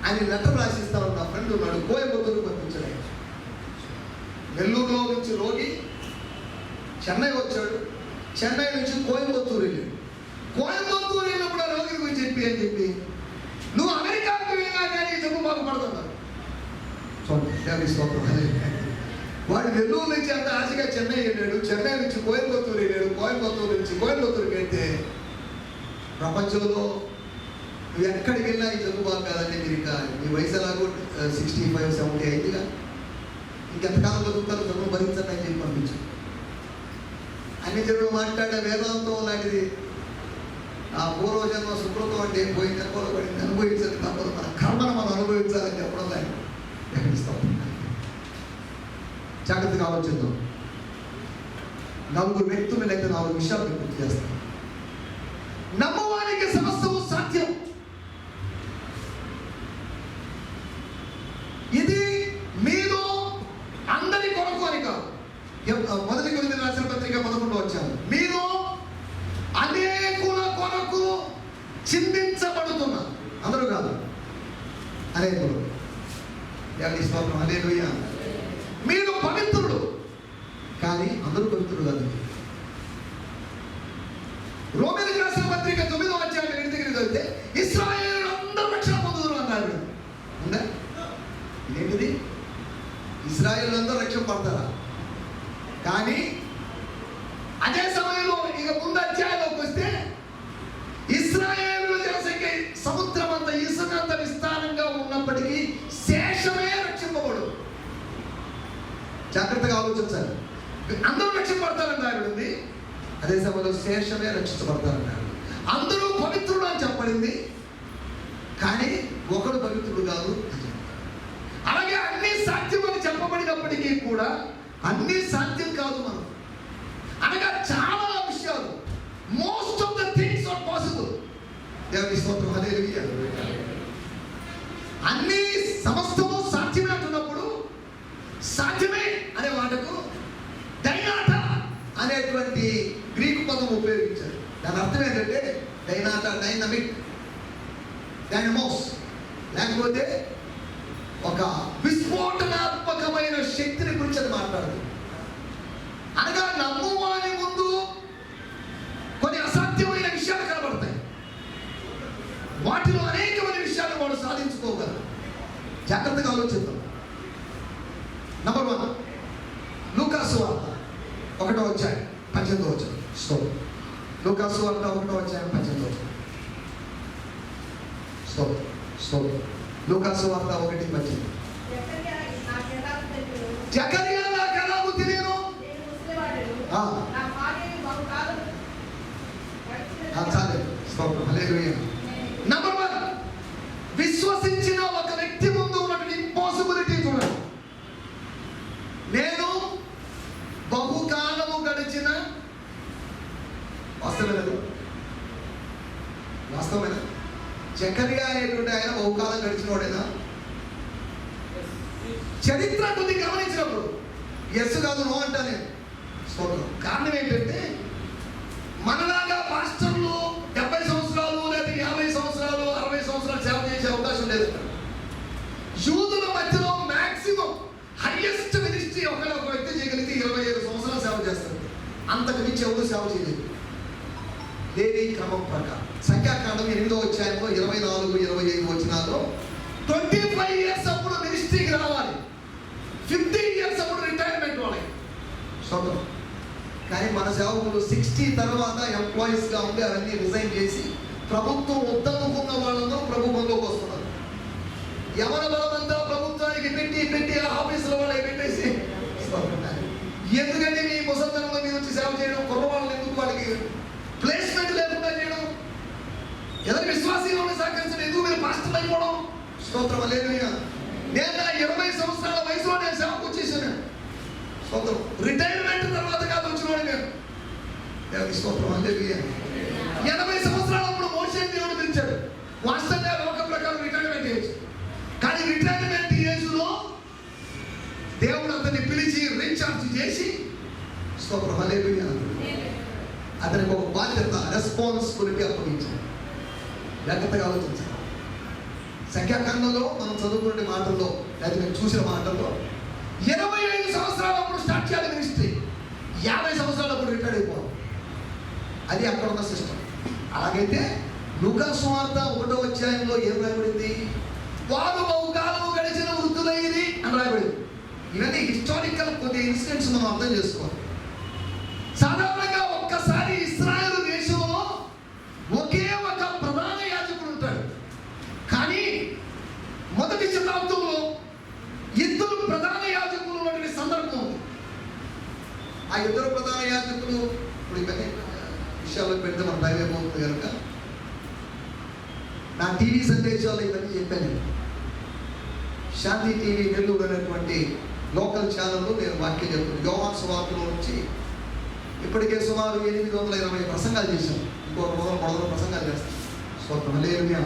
ఆయన లెటర్ రాసిస్తామని నా ఫ్రెండ్ ఉన్నాడు, కోయంబత్తూరుకు పంపించాడు. ఆయన నెల్లూరులో నుంచి రోగి చెన్నై వచ్చాడు, చెన్నై నుంచి కోయంబత్తూరు వెళ్ళాడు. కోయంబత్తూరు వెళ్ళినప్పుడు ఆ రోగి గురించి చెప్పి నువ్వు అమెరికాకు వెళ్ళినా కానీ జబ్బు బాగుపడుతున్నావు. వాడు నెల్లూరు నుంచి అంత ఆశగా చెన్నై వెళ్ళాడు, చెన్నై నుంచి కోయంబత్తూరు వెళ్ళాడు, కోయంబత్తూరు నుంచి కోయంబత్తూరుకి వెళ్తే ప్రపంచంలో నువ్వు ఎక్కడికి వెళ్ళినా ఈ జబ్బు బాగు కాదండి, మీరు ఇంకా మీ వయసు ఎలాగో 65, 70 అయిందిగా, ఇంకెంతకాలం బతుకుతారు, జబ్బు భరించండి అని చెప్పి పంపించు. అన్ని జనులు మాట్లాడే వేదాంతం లాంటిది ఆ పూర్వజన్మ సుకృతం అంటే పోయిన జన్మలో పడింది అనుభవించాలి, కాకపోతే మన కర్మను మనం అనుభవించాలని చెప్పడం లాంటి జాగ్రత్తగా ఆలోచిద్దాం. 4 వ్యక్తులు అయితే 4 విషయాలు గుర్తు చేస్తాం. నమ్మవానికి సమస్తము సాధ్యం. ఇది మీరు అందరి కొరకు అని కాదు. 1 కొరింథీయులకు రాసిన పత్రిక 11వ అధ్యాయం, మీరు అనేకుల కొరకు చిందించబడుతున్నారు. అందరూ కాదు, అనేకులు. దేవుని స్తోత్రం హల్లెలూయా. మీరు పవిత్రుడు కానీ అందరూ పవిత్రుడు కాదు. రోమీయులకు రాసిన పత్రిక 9వ అధ్యాయం 8 దగ్గర చదివితే ఇశ్రాయేలు అందరూ రక్షణ పొందుదురు అన్నారు. ఉందా? ఇదేంటిది? ఇశ్రాయేలు అందరూ రక్షణ పడతారా? కానీ అదే సమయంలో ఇక ముందు అధ్యాయంలోకి వస్తే ఇశ్రాయేలు జనసంఖ్య సముద్రం అంత ఇసుకంత విస్తారంగా ఉన్నప్పటికీ శేషమే రక్షింపబడు. జాగ్రత్తగా ఆలోచించాలి. అందరూ రక్షింపబడతారని రాయబడింది, అదే సమయంలో శేషమే రక్షించబడతారన్నారు. అందరూ పవిత్రుడు అని చెప్పబడింది, కానీ ఒకడు పవిత్రుడు కాదు. అలాగే అన్ని సాధ్యం అని చెప్పబడినప్పటికీ కూడా అన్ని సాధ్యం కాదు. మనం అనగా చాలా విషయాలు, most of the things are possible. దేవుని స్తోత్రం హల్లెలూయా. అన్ని సమస్తము సాధ్యమే అంటున్నప్పుడు సాధ్యమే అనే మాటకు డైనాట అనేటువంటి గ్రీకు పదం ఉపయోగించారు. దాని అర్థం ఏంటంటే డైనాట, డైనమిక్, డైనమోస్, లేకపోతే ఒక విస్ఫోటనాత్మకమైన శక్తిని గురించి అది మాట్లాడుతుంది. అనగా నమ్మువాని ముందు కొన్ని అసాధ్యమైన విషయాలు కనబడతాయి, వాటిలో అనేకమైన విషయాలు వాడు సాధించుకోగలరు. జాగ్రత్తగా ఆలోచిద్దాం. నంబర్ 1, లూకాసు వార్త 1వ అధ్యాయం 18వ వచనం. స్తోత్రం. లూకాసు వార్త 1వ అధ్యాయం 18వ వచనం. స్తోత్రం, స్తోత్రం. లూకాసు వార్త 1:18. జకర్యా నాకు ఎలా బుద్ధి నేను చాలేదు. స్తోత్రం హల్లెలూయా. నంబర్ 1, విశ్వసించిన ఒక వ్యక్తి ముందు ఉన్నటువంటి ఇంపాసిబిలిటీ చూడండి. నేను బహుకాలము గడిచిన, వాస్తవమైన జకర్యా అనేటువంటి ఆయన బహుకాలం గడిచిన వాడేనా? చరిత్ర కొద్ది గమనించినప్పుడు ఎస్ కాదు, నో అంటానే. స్తోత్రం. కారణం ఏంటంటే మనలా మనలాగా పాస్టర్లు 70 సంవత్సరాలు లేదా 50 సంవత్సరాలు 60 సంవత్సరాలు సేవ చేసే అవకాశం లేదు. యూదుల మధ్యలో మాక్సిమం హైయెస్ట్ మినిస్ట్రీ ఒక వ్యక్తి చేయగలిగితే 25 సంవత్సరాలు సేవ చేస్తారు. అంతకు మించి ఎవరు సేవ చేయలేదు. లేవి క్రమం ప్రకారం సంఖ్యాకాండం 8వ అధ్యాయంలో 24-25 వచనాల్లో 25 ఇయర్స్ అప్పుడు మినిస్ట్రీకి రావాలి, 50 ఇయర్స్ అప్పుడు రిటైర్మెంట్ వాళ్ళకి సొంతం. కానీ మన సేవకులు 60 తర్వాత ఎంప్లాయీస్గా ఉండి అవన్నీ రిజైన్ చేసి ప్రభుత్వం వద్దనుకున్న వాళ్ళందరూ ప్రభుత్వంలోకి వస్తున్నారు. యవన బలమంతా ప్రభుత్వానికి పెట్టి ఆఫీసుల వాళ్ళకి పెట్టేసి ఎందుకంటే మీ ముసలితనంలో మీద వచ్చి సేవ చేయడం, కుర్రవాళ్ళని ఎందుకు వాళ్ళకి ప్లేస్మెంట్ లేకుండా చేయడం, ఎవరి విశ్వాసంలో సహకరించడం, ఎందుకు మీరు పాస్టర్ అయిపోవడం. స్తోత్రం లేదు. నేను నా 20 సంవత్సరాల వయసులో నేను సేవకు వచ్చేసాను. స్తోత్రం. రిటైర్మెంట్ తర్వాత కాదు వచ్చినవాడు నేను. దేవుని స్తోత్రం లేదు. 80 సంవత్సరాలప్పుడు మోషే దేవుడు పిలిచాడు. వాస్తవంగా లోక ప్రకారం రిటైర్మెంట్ ఏజ్, కానీ రిటైర్మెంట్ ఏజ్లో దేవుడు అతన్ని పిలిచి రీఛార్జ్ చేసి స్తోత్రం హల్లెలూయా అతనికి ఒక బాధ్యత, రెస్పాన్సిబిలిటీ అప్పగించాడు. జాగ్రత్తగా ఆలోచించాలి. సంఖ్యాకాండంలో మనం చదువుకునే మాటల్లో లేదా మేము చూసిన మాటల్లో 25 సంవత్సరాలప్పుడు స్టార్ట్ చేయాలి మినిస్ట్రీ, 50 సంవత్సరాలప్పుడు రిటైర్ అయిపోవాలి. అది అక్కడ ఉన్న సిస్టమ్. అలాగైతే లూకా సువార్త 1వ అధ్యాయంలో ఏం రాయబడింది? వారు బహుకాలము గడిచిన వృద్ధులైంది అని రాయబడింది. ఇవన్నీ హిస్టారికల్ కొన్ని ఇన్సిడెంట్స్ మనం అర్థం చేసుకోవాలి. సాధారణంగా ఒక్కసారి ఇశ్రాయేలు దేశంలో ఒకే ఒక ప్రధాన యాజకుడు ఉంటాడు. కానీ మొదటి శతాబ్దంలో 2 ప్రధాన యాజకులు ఉన్నటువంటి సందర్భం ఉంది. ఆ 2 ప్రధాన యాజకులు ఇప్పుడు ఇవన్నీ విషయాల్లో పెడితే మన టైం అయిపోతుంది కనుక నా టీవీ సందేశాలు ఇవన్నీ చెప్పాను. శాంతి టీవీ నెల్లూరు అనేటువంటి లోకల్ ఛానల్లో నేను వాక్యం చెప్తున్నాను. యోహాను సువార్తలో నుంచి ఇప్పటికే సుమారు 820 ప్రసంగాలు చేశాం. ఇంకొక మొదలు ప్రసంగాలు చేస్తాం. స్తోత్రం హల్లెలూయా.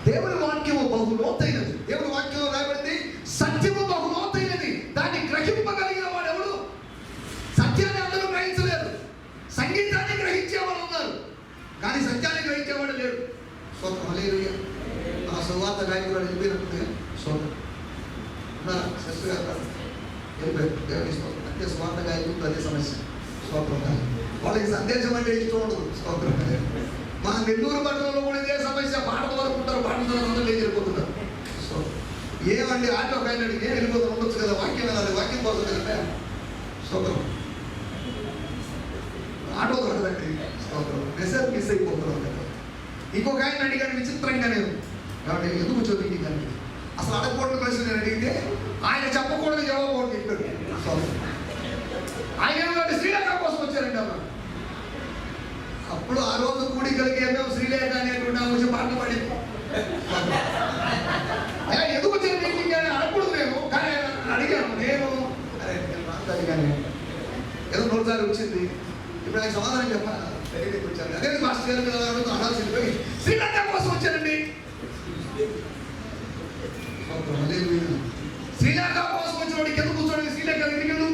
దేవుని వాక్యము బహు లోతైనది. దేవుని వాక్యంలో రాయబడింది సత్యము బహు లోతైనది, దాన్ని గ్రహింపగలిగిన వాడు ఎవడు? సత్యాన్ని అందరూ గ్రహించలేరు. సంగీతాన్ని గ్రహించేవాడు ఉన్నారు, కానీ సత్యాన్ని గ్రహించేవాడు లేడు. స్తోత్రం హల్లెలూయా. ఆ సువార్త గాయకుడు వెళ్ళిపోయినట్టుగా స్తోత్రం శస్త్ర గారు వెళ్ళిపోయారు. దేవుని స్తోత్రం. అంటే సువార్త గాయకుడు అదే సమస్య. స్తోత్రం. వాళ్ళకి సందేశం అంటే ఇష్టం ఉండదు. స్తోత్రం. మా నెల్లూరు పట్టణంలో కూడా ఇదే సమస్య. పాటల వరకు ఉంటారు, పాటల ద్వారా అందరూ వెళ్ళిపోతున్నారు. సో ఏమండి ఆటో ఒక ఆయన అడిగి వెళ్ళిపోతూ ఉండొచ్చు కదా, వాక్యం వెళ్ళాలి, వాక్యం కోసం కదా. స్తోత్రం. ఆటో దొరకదండి. స్తోత్రం. మెసేజ్ మిస్ అయిపోతున్నాం కదా. ఇంకొక ఆయన అడిగాడు విచిత్రంగా, నేను కాబట్టి ఎందుకు చదివి కానీ అసలు అడగకూడదు ప్రశ్న నేను అడిగితే ఆయన చెప్పకూడదు జవాబు అని చెప్పాడు. ఆయన శ్రీలంక కోసం వచ్చారండి అన్న. అప్పుడు ఆ రోజు కూడి కలిగి మేము శ్రీలేఖ అనేటువంటి వచ్చి పాటలు పాడి ఎందుకు వచ్చిన మీటింగ్ అని అడగకూడదు మేము, కానీ అడిగాను నేను. అరే అడిగాను ఏదో 3 సార్లు వచ్చింది. ఇప్పుడు ఆయన సమాధానం చెప్పాలి. వచ్చాను అదే మాస్టర్ గారు అనాల్సింది శ్రీలంక కోసం వచ్చానండి. శ్రీలంక కోసం వచ్చినోడు కింద కూర్చోండి. శ్రీలంక ఎందుకు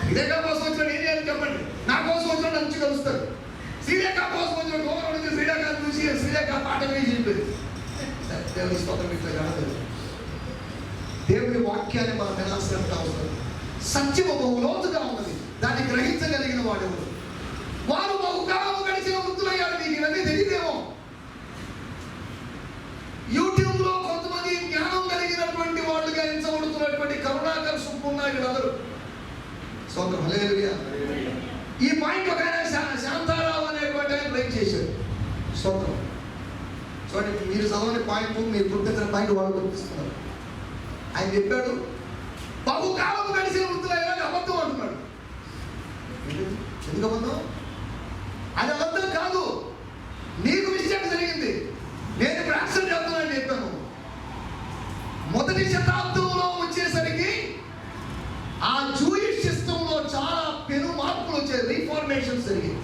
శ్రీలంక కోసం వచ్చినోడు ఏం చేయాలి చెప్పండి. నా కోసం వచ్చినోడు మంచి కలుస్తారు. శ్రీలంక కోసం వచ్చిన గోవరం శ్రీలంక చూసి శ్రీలంక పాట వేసి చెప్పేది. దేవుని స్తోత్రం. ఇట్లా కాదు. దేవుని వాక్యాన్ని మనం వినాల్సినంత అవసరం. సత్యము బహు లోతుగా ఉన్నది, దాన్ని గ్రహించగలిగిన వాడు. వారు బహుకాలము గడిచిన వృద్ధులయ్యారు. మీకు ఇవన్నీ తెలియదేమో. యూట్యూబ్ లో కొంతమంది జ్ఞానం కలిగినటువంటి వాళ్ళుగా ఎంచబడుతున్నటువంటి కరుణాకర్ సుబ్బున్నాయుడు అందరూ. స్తోత్రం హల్లెలూయా. ఈ పాయింట్ ఒక శాంతారావు అనేటువంటి ఆయన బ్రేక్ చేశారు. స్తోత్రం. చూడండి, మీరు చదవని పాయింట్ మీరు గుర్తించిన పాయింట్ వాళ్ళు గుర్తిస్తున్నారు. ఆయన చెప్పాడు బహుకాలం గడిచిన వృద్ధులయ్యారు. అబద్ధం అంటున్నాడు. ఎందుకు అబద్ధం? అది అబద్ధం కాదు. నీకు మిస్టేక్ జరిగింది. నేను ప్రాక్సెస్ చేస్తున్నాను చెప్పాను. మొదటి శతాబ్దంలో వచ్చేసరికి ఆ జూయిష్ సిస్టంలో చాలా పెను మార్పులు వచ్చాయి, రీఫార్మేషన్స్ జరిగాయి.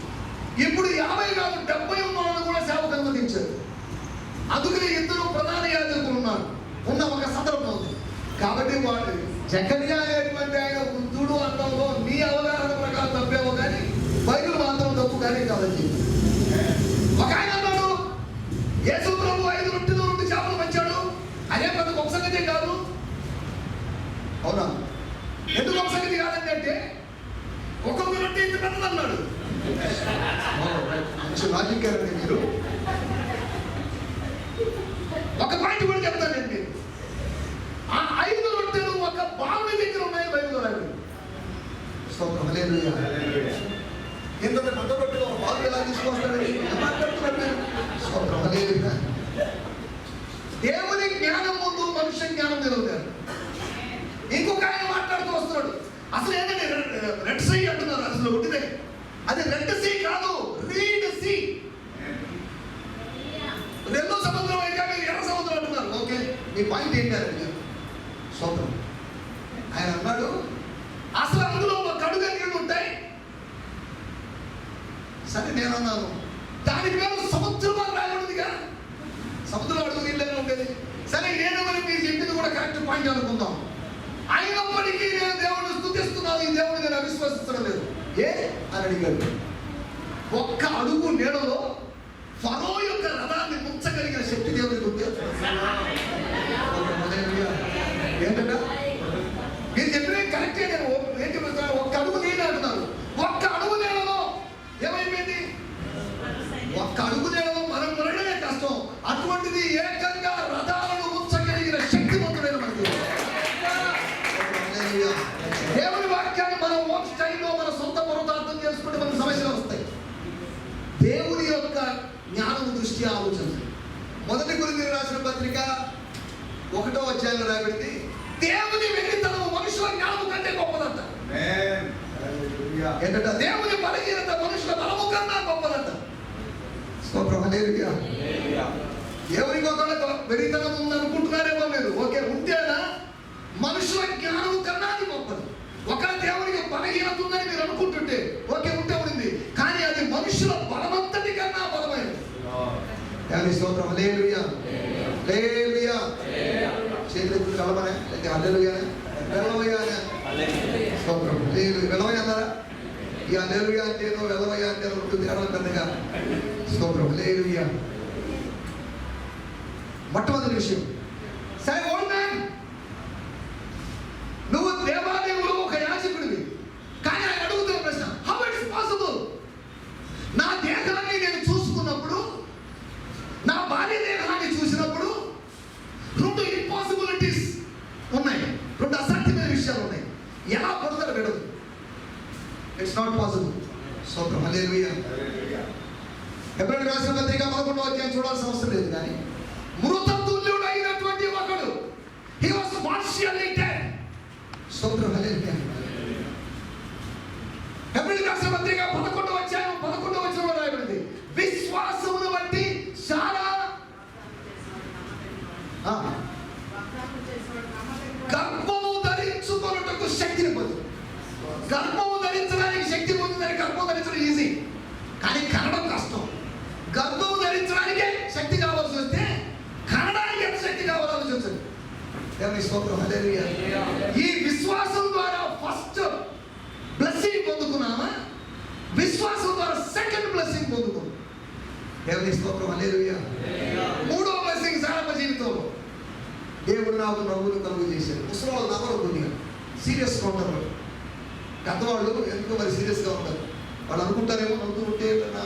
ఇప్పుడు 50 కాదు 70 ఉన్న కూడా సేవకు అనుమతించారు. అందుకని 2 ప్రధాన యాజకులు ఉన్నారు. ఉన్న ఒక సందర్భం ఉంది. కాబట్టి వాడు జకర్యా అనేటువంటి ఆయన వృద్ధుడు అంతంలో నీ అవగాహన ప్రకారం తప్పేమో కానీ బైబిల్ మాత్రం కంటే ఇంత పెద్దది అన్నాడు. మంచి లాజిక్ అండి మీరు. ఒక పాయింట్ కూడా చెప్తానండి. ఆ 5 రొట్టెలు ఒక బావి దగ్గర ఉన్నాయి బైబిల్లో రాయబడి. స్తోత్రం హల్లెలూయా. ఇంత పెద్ద రొట్టెలు ఒక బావి ఎలా తీసుకొస్తాడండి? స్తోత్రం హల్లెలూయా. దేవుని జ్ఞానం ముందు మనుష్య జ్ఞానం నిలవలేదు. ఇంకొక ఆయన మాట్లాడుతూ వస్తున్నాడు. అసలు ఏంటంటే రెడ్ సీ అంటున్నారు. అసలు ఒకటిదే, అది రెడ్ సీ కాదు, రీడ్ సీ. రెండో సముద్రం అయితే మీరు ఎర్ర సముద్రం అంటున్నారు. ఓకే, మీ పాయింట్ ఏంటి అని అడిగారు. సొంతం ఆయన అన్నాడు, అసలు అందులో ఒక కడుగ నీళ్ళు ఉంటాయి. సరే నేను అన్నాను, దానికి మేము సముద్రం అని రాయబడిందిగా, సముద్రం అడుగు నీళ్ళనే ఉండేది. సరే ఏదేమని మీరు చెప్పింది కూడా కరెక్ట్ పాయింట్ అనుకుందాం. అయినప్పటికీ నేను దేవుడిని స్తుతిస్తున్నాను, ఈ దేవుడిని నేను అవిశ్వసించడం లేదు. ఏ అని అడిగాడు. ఒక్క అడుగు నీడలో ఫరో యొక్క రథాన్ని ముంచగలిగిన శక్తి దేవుడికి ఉంది. ఏంటంటే మీరు చెప్పిన కరెక్టే. నేను ఏంటి ఒక్క అడుగు నీళ్ళు అంటున్నారు. ఒక్క అడుగు నీళ్ళలో ఏమైపోయింది? ఒక్క అడుగు నీళ్ళలో మనం మురడమే కష్టం. అటువంటిది ఏకంగా రథాలను ముంచగలిగిన శక్తివంతుడైన మనకు దేవుని వాక్యాన్ని మనం ఓన్ స్టైల్లో మన సొంత పురోధార్థం చేసుకుంటే మనకు సమస్యలు వస్తాయి. దేవుని యొక్క జ్ఞానం దృష్టి ఆలోచించండి. మొదటి కొరింథీయులకు రాసిన పత్రిక 1వ అధ్యాయంలో రాయబడింది, దేవుని వెలితనము మనుషుల జ్ఞానము కంటే గొప్పదంట. ఏంటంటే దేవుని బలహీనత మనుషుల బలము కన్నా గొప్పదంట. స్తోత్రం హల్లెలూయా. ఎవరికి ఒకళ్ళ వెలితనం ఉందనుకుంటున్నారేమో మీరు. ఓకే, ఉంటేనా మనుషుల జ్ఞానం కన్నా అది గొప్పది. ఒక దేవునికి బలహీనత ఉందని మీరు అనుకుంటుంటే ఓకే, ఉంటే ఉంది. కానీ అది మనుషుల బలమంతటి కన్నా బలమైనది. స్తోత్రం హల్లెలూయా. హల్లెలూయా. చేతులు కలవనే అయితే హల్లెలూయా వెలవయ్యానే. స్తోత్రం హల్లెలూయా. వెలవయ్య అన్నారా? ఈ హల్లెలూయా అంటేనో వెలవయ్య అంటేనో ఉంటుంది కదా పెద్దగా. స్తోత్రం హల్లెలూయా. మొట్టమొదటి విషయం, సరే ఓల్డ్ మ్యాన్, నువ్వు దేవాలయంలో ఒక యాజకుడివి. కానీ ఆయన అడుగుతున్న ప్రశ్న, హౌ ఇట్స్ పాసిబుల్? నా దేహాన్ని నేను చూసుకున్నప్పుడు, నా భార్య దేహాన్ని చూసినప్పుడు 2 ఇంపాసిబిలిటీస్ ఉన్నాయి, 2 అసాధ్యమైన విషయాలు ఉన్నాయి. ఎలా పడతారు విడదు? It's not possible. స్తోత్రం హల్లెలూయా. హెబ్రీయులకు రాసిన పత్రిక 11వ అధ్యాయం చూడాల్సిన అవసరం లేదు. కానీ మృతతుల్యుడు అయినటువంటి ఒకడు, he was partially dead. స్తోత్రం హల్లెలూయా. హెబ్రీయులకు రాసిన పత్రిక 11వ అధ్యాయం 11వ వచనంలో రాయబడింది, విశ్వాసమును బట్టి చాలా గర్భము ధరించుకొనుటకు శక్తిని పొంది. గర్భము ధరించడానికి శక్తి పొందిందని గర్భం ధరించడం ఈజీ, కానీ కనడం కష్టం. గర్భము ధరించడానికే శక్తి కావాల్సి వస్తే కనడానికి ఎంత శక్తి కావాలో ఆలోచించండి. దేవుని స్తోత్రం హల్లెలూయా. ఈ విశ్వాసం ద్వారా ఫస్ట్ బ్లెస్సింగ్ పొందుకున్నామా? విశ్వాసం ద్వారా సెకండ్ బ్లెస్సింగ్ పొందుకున్నాం. దేవుని స్తోత్రం హల్లెలూయా. 3వ బ్లెస్సింగ్ సారప జీవితంలో దేవుడు నాకు నవ్వులు కలుగు చేశాడు. ముసలివాళ్ళు నవ్వరు, కొద్దిగా సీరియస్గా ఉంటారు. పెద్దవాళ్ళు ఎందుకో మరి సీరియస్గా ఉంటారు. వాళ్ళు అనుకుంటారేమో నవ్వుతూ ఉంటే ఏదైనా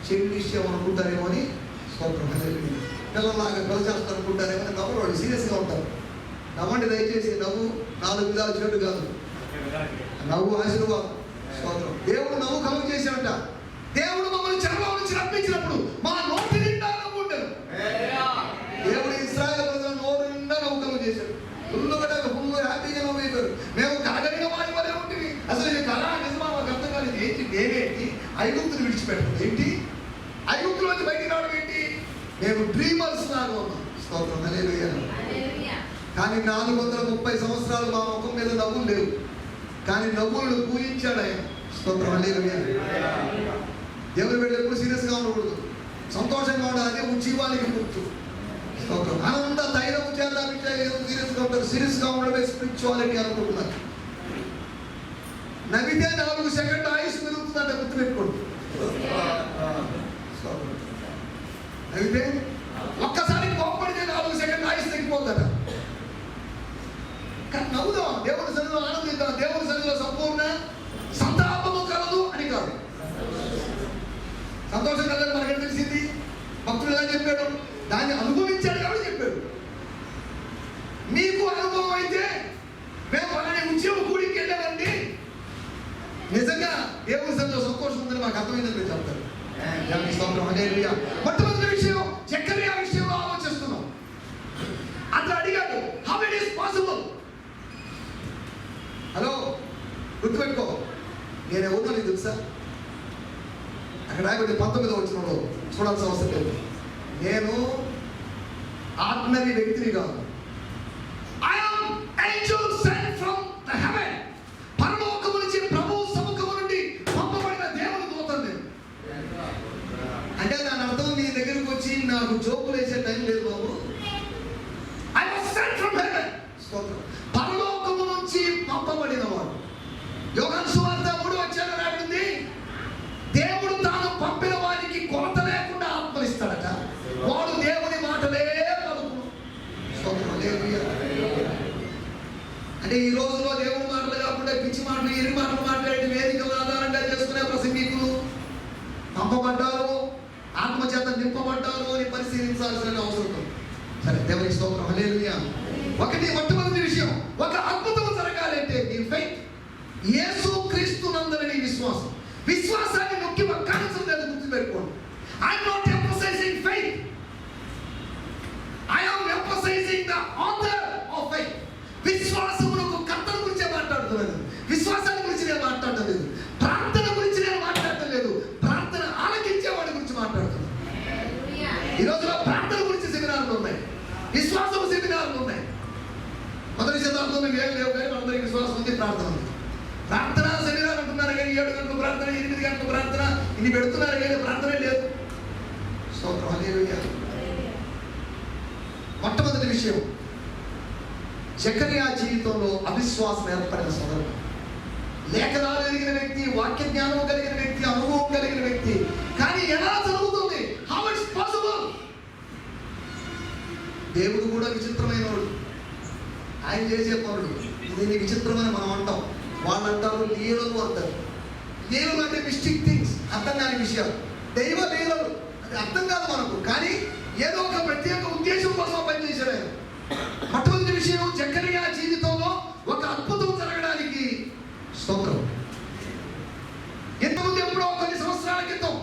చెడు విషయం అనుకుంటారేమో అని. స్తోత్రం హల్లెలూయా. పిల్లల్లాగా కలు చేస్తారు అనుకుంటారేమో అని నవ్వరు, వాళ్ళు సీరియస్గా ఉంటారు. నవ్వండి దయచేసి. నవ్వు 4 విధాలు చెడు కాదు, నవ్వు ఆశీర్వాదం. స్తోత్రం. దేవుడు నవ్వు కలుగు చేశాడంట. దేవుడు మమ్మల్ని చెరలో నుంచి రప్పించినప్పుడు మా నోటి నిండా నవ్వు ఉండదు. దేవుడు ఇశ్రాయేలు ప్రజల నోటి నిండా నవ్వు కలుగు చేశాడు. ఫుల్ హ్యాపీగా నవ్వుతారు. మేము కలగలిగిన వారి వరే ఉంటుంది. అసలు ఇది కళ నిజమా మాకు అర్థం కాలేదు. ఏంటి నేనేంటి? ఐగుప్తులు విడిచిపెట్టడం ఏంటి? ఐగుప్తులోంచి బయటికి రావడం ఏంటి? మేము డ్రీమర్స్ లాగా ఉన్నాం. స్తోత్రం హల్లెలూయా. కానీ 430 సంవత్సరాలు మా ముఖం మీద నవ్వులు లేవు, కానీ నవ్వులను పూజించాడు ఆయన. స్తోత్రం హల్లెలూయా. దేవుని బిడ్డలు ఎప్పుడు సీరియస్గా ఉండకూడదు, సంతోషంగా ఉండాలి. అదే ఉజ్జీవానికి గుర్తు. స్తోత్రం. ఆనంద ధైర్యం చేత సీరియస్గా ఉంటారు. సీరియస్గా ఉండడమే స్పిరిచువాలిటీ అనుకుంటున్నారు. నవ్వితే 4 సెకండ్లు ఆయుష్ పెరుగుతుందంటే గుర్తుపెట్టుకోండి. నవ్వితే ఒక్కసారి కోప్పడితే 4 సెకండ్లు ఆయుష్ తగ్గిపోతుందట. కానీ నవ్వుదాం, దేవుని సన్నిధిలో ఆనందిద్దాం, దేవుని సన్నిధిలో సంపూర్ణ సంతానం నిజంగా దేవుని సన్నిధిలో సంతోషం ఉందని మాకు అర్థమైందని మీరు చెప్తారు. దేవునికి స్తోత్రం. హల్లెలూయా. మొట్టమొదటి విషయం జకర్యా విషయంలో ఆలోచిస్తున్నాం. అతను అడిగాడు, how it is possible. Hello, గుర్తుపెట్టుకో, నేను ఎవరినో నీకు తెలుసా? అక్కడ రాయబడి 19వ వచనంలో చూడాల్సిన అవసరం లేదు. నేను ఆర్డినరీ వ్యక్తిని కాదు. I am angel sent from the heaven. పరలోకము నుంచి ప్రభువు సముఖము నుండి పంపబడిన దేవుని దూతను నేను. అంటే దాని అర్థం నీ దగ్గరికి వచ్చి నాకు జోకులు వేసే టైం లేదు బాబు. I was sent from heaven. పరలోకము నుంచి పంపబడిన వాడు. యోహాను సువార్త 3వ అధ్యాయంలో రాబడింది, దేవుడు తాను పంపిన వారికి కొరత లేకుండా ఆత్మనిస్తాడట. వాడు దేవుని మాటలే పలుకును. అంటే ఈ రోజులో దేవుని మాటలు కాకుండా పిచ్చి మాటలు, ఎన్ని మాటలు మాట్లాడే వేదికలు ఆధారంగా చేసుకునే ప్రసంగికులు పంపబడ్డారు, ఆత్మచేత నింపబడ్డారు అని పరిశీలించాల్సిన అవసరం ఉంది. సరే, దేవుని స్తోత్రం. హల్లెలూయా. మొట్టమొదటి విషయం, ఒక అద్భుతం జరగాలంటే నీ ఫెయిత్, యేసు క్రీస్తు నందరి నీ విశ్వాసం. విశ్వాసాన్ని నొక్కి వక్కాల్సిన లేదు, గుర్తుపెట్టుకోండి. I'm not emphasising faith, I am emphasising the author of faith. విశ్వాసమునకు కర్తను గురించి మాట్లాడుతున్నాను, విశ్వాసాన్ని గురించి నేను మాట్లాడటం లేదు. ప్రార్థన గురించి నేను మాట్లాడటం లేదు, ప్రార్థన ఆలకించే వాడి గురించి మాట్లాడుతున్నాను. ఈ రోజులో ప్రార్థన గురించి సెమినార్లు ఉన్నాయి, విశ్వాసం సెమినార్లు ఉన్నాయి. మొదటి శతాబ్దంలో ఏం లేవు, కానీ మనందరికీ విశ్వాసం ఉంది, ప్రార్థన ఉంది. ప్రార్థన సెమినార్ అంటున్నారు కానీ 7 గంటలు ప్రార్థన, 8 గంటలు ప్రార్థన, ఇన్ని పెడుతున్నారు కానీ ప్రార్థనే లేదు. స్తోత్రం. హల్లెలూయా. మొట్టమొదటి విషయం, జకర్యా జీవితంలో అవిశ్వాసం ఏర్పడిన సందర్భం. లేఖనాలు కలిగిన వ్యక్తి, వాక్య జ్ఞానం కలిగిన వ్యక్తి, అనుభవం కలిగిన వ్యక్తి, కానీ ఎలా జరుగుతుంది? How it's possible? దేవుడు కూడా విచిత్రమైన వాడు, ఆయన చేసే పనులు ఇది విచిత్రమని మనం అంటాం. వాళ్ళు అంటారు లీలలు అంటారు. లీలలు అంటే మిస్టిక్ థింగ్స్, అర్థం కాని విషయాలు. దైవ లీలలు అది అర్థం కాదు మనకు, కానీ ఏదో ఒక ప్రత్యేక ఉద్దేశం కోసం పనిచేశాడు ఆయన. మొట్టమొదటి విషయం, జకర్యా జీవితంలో ఒక అద్భుతం జరగడానికి స్తోత్రం. ఎంతమంది ఎప్పుడో కొన్ని సంవత్సరాల క్రితం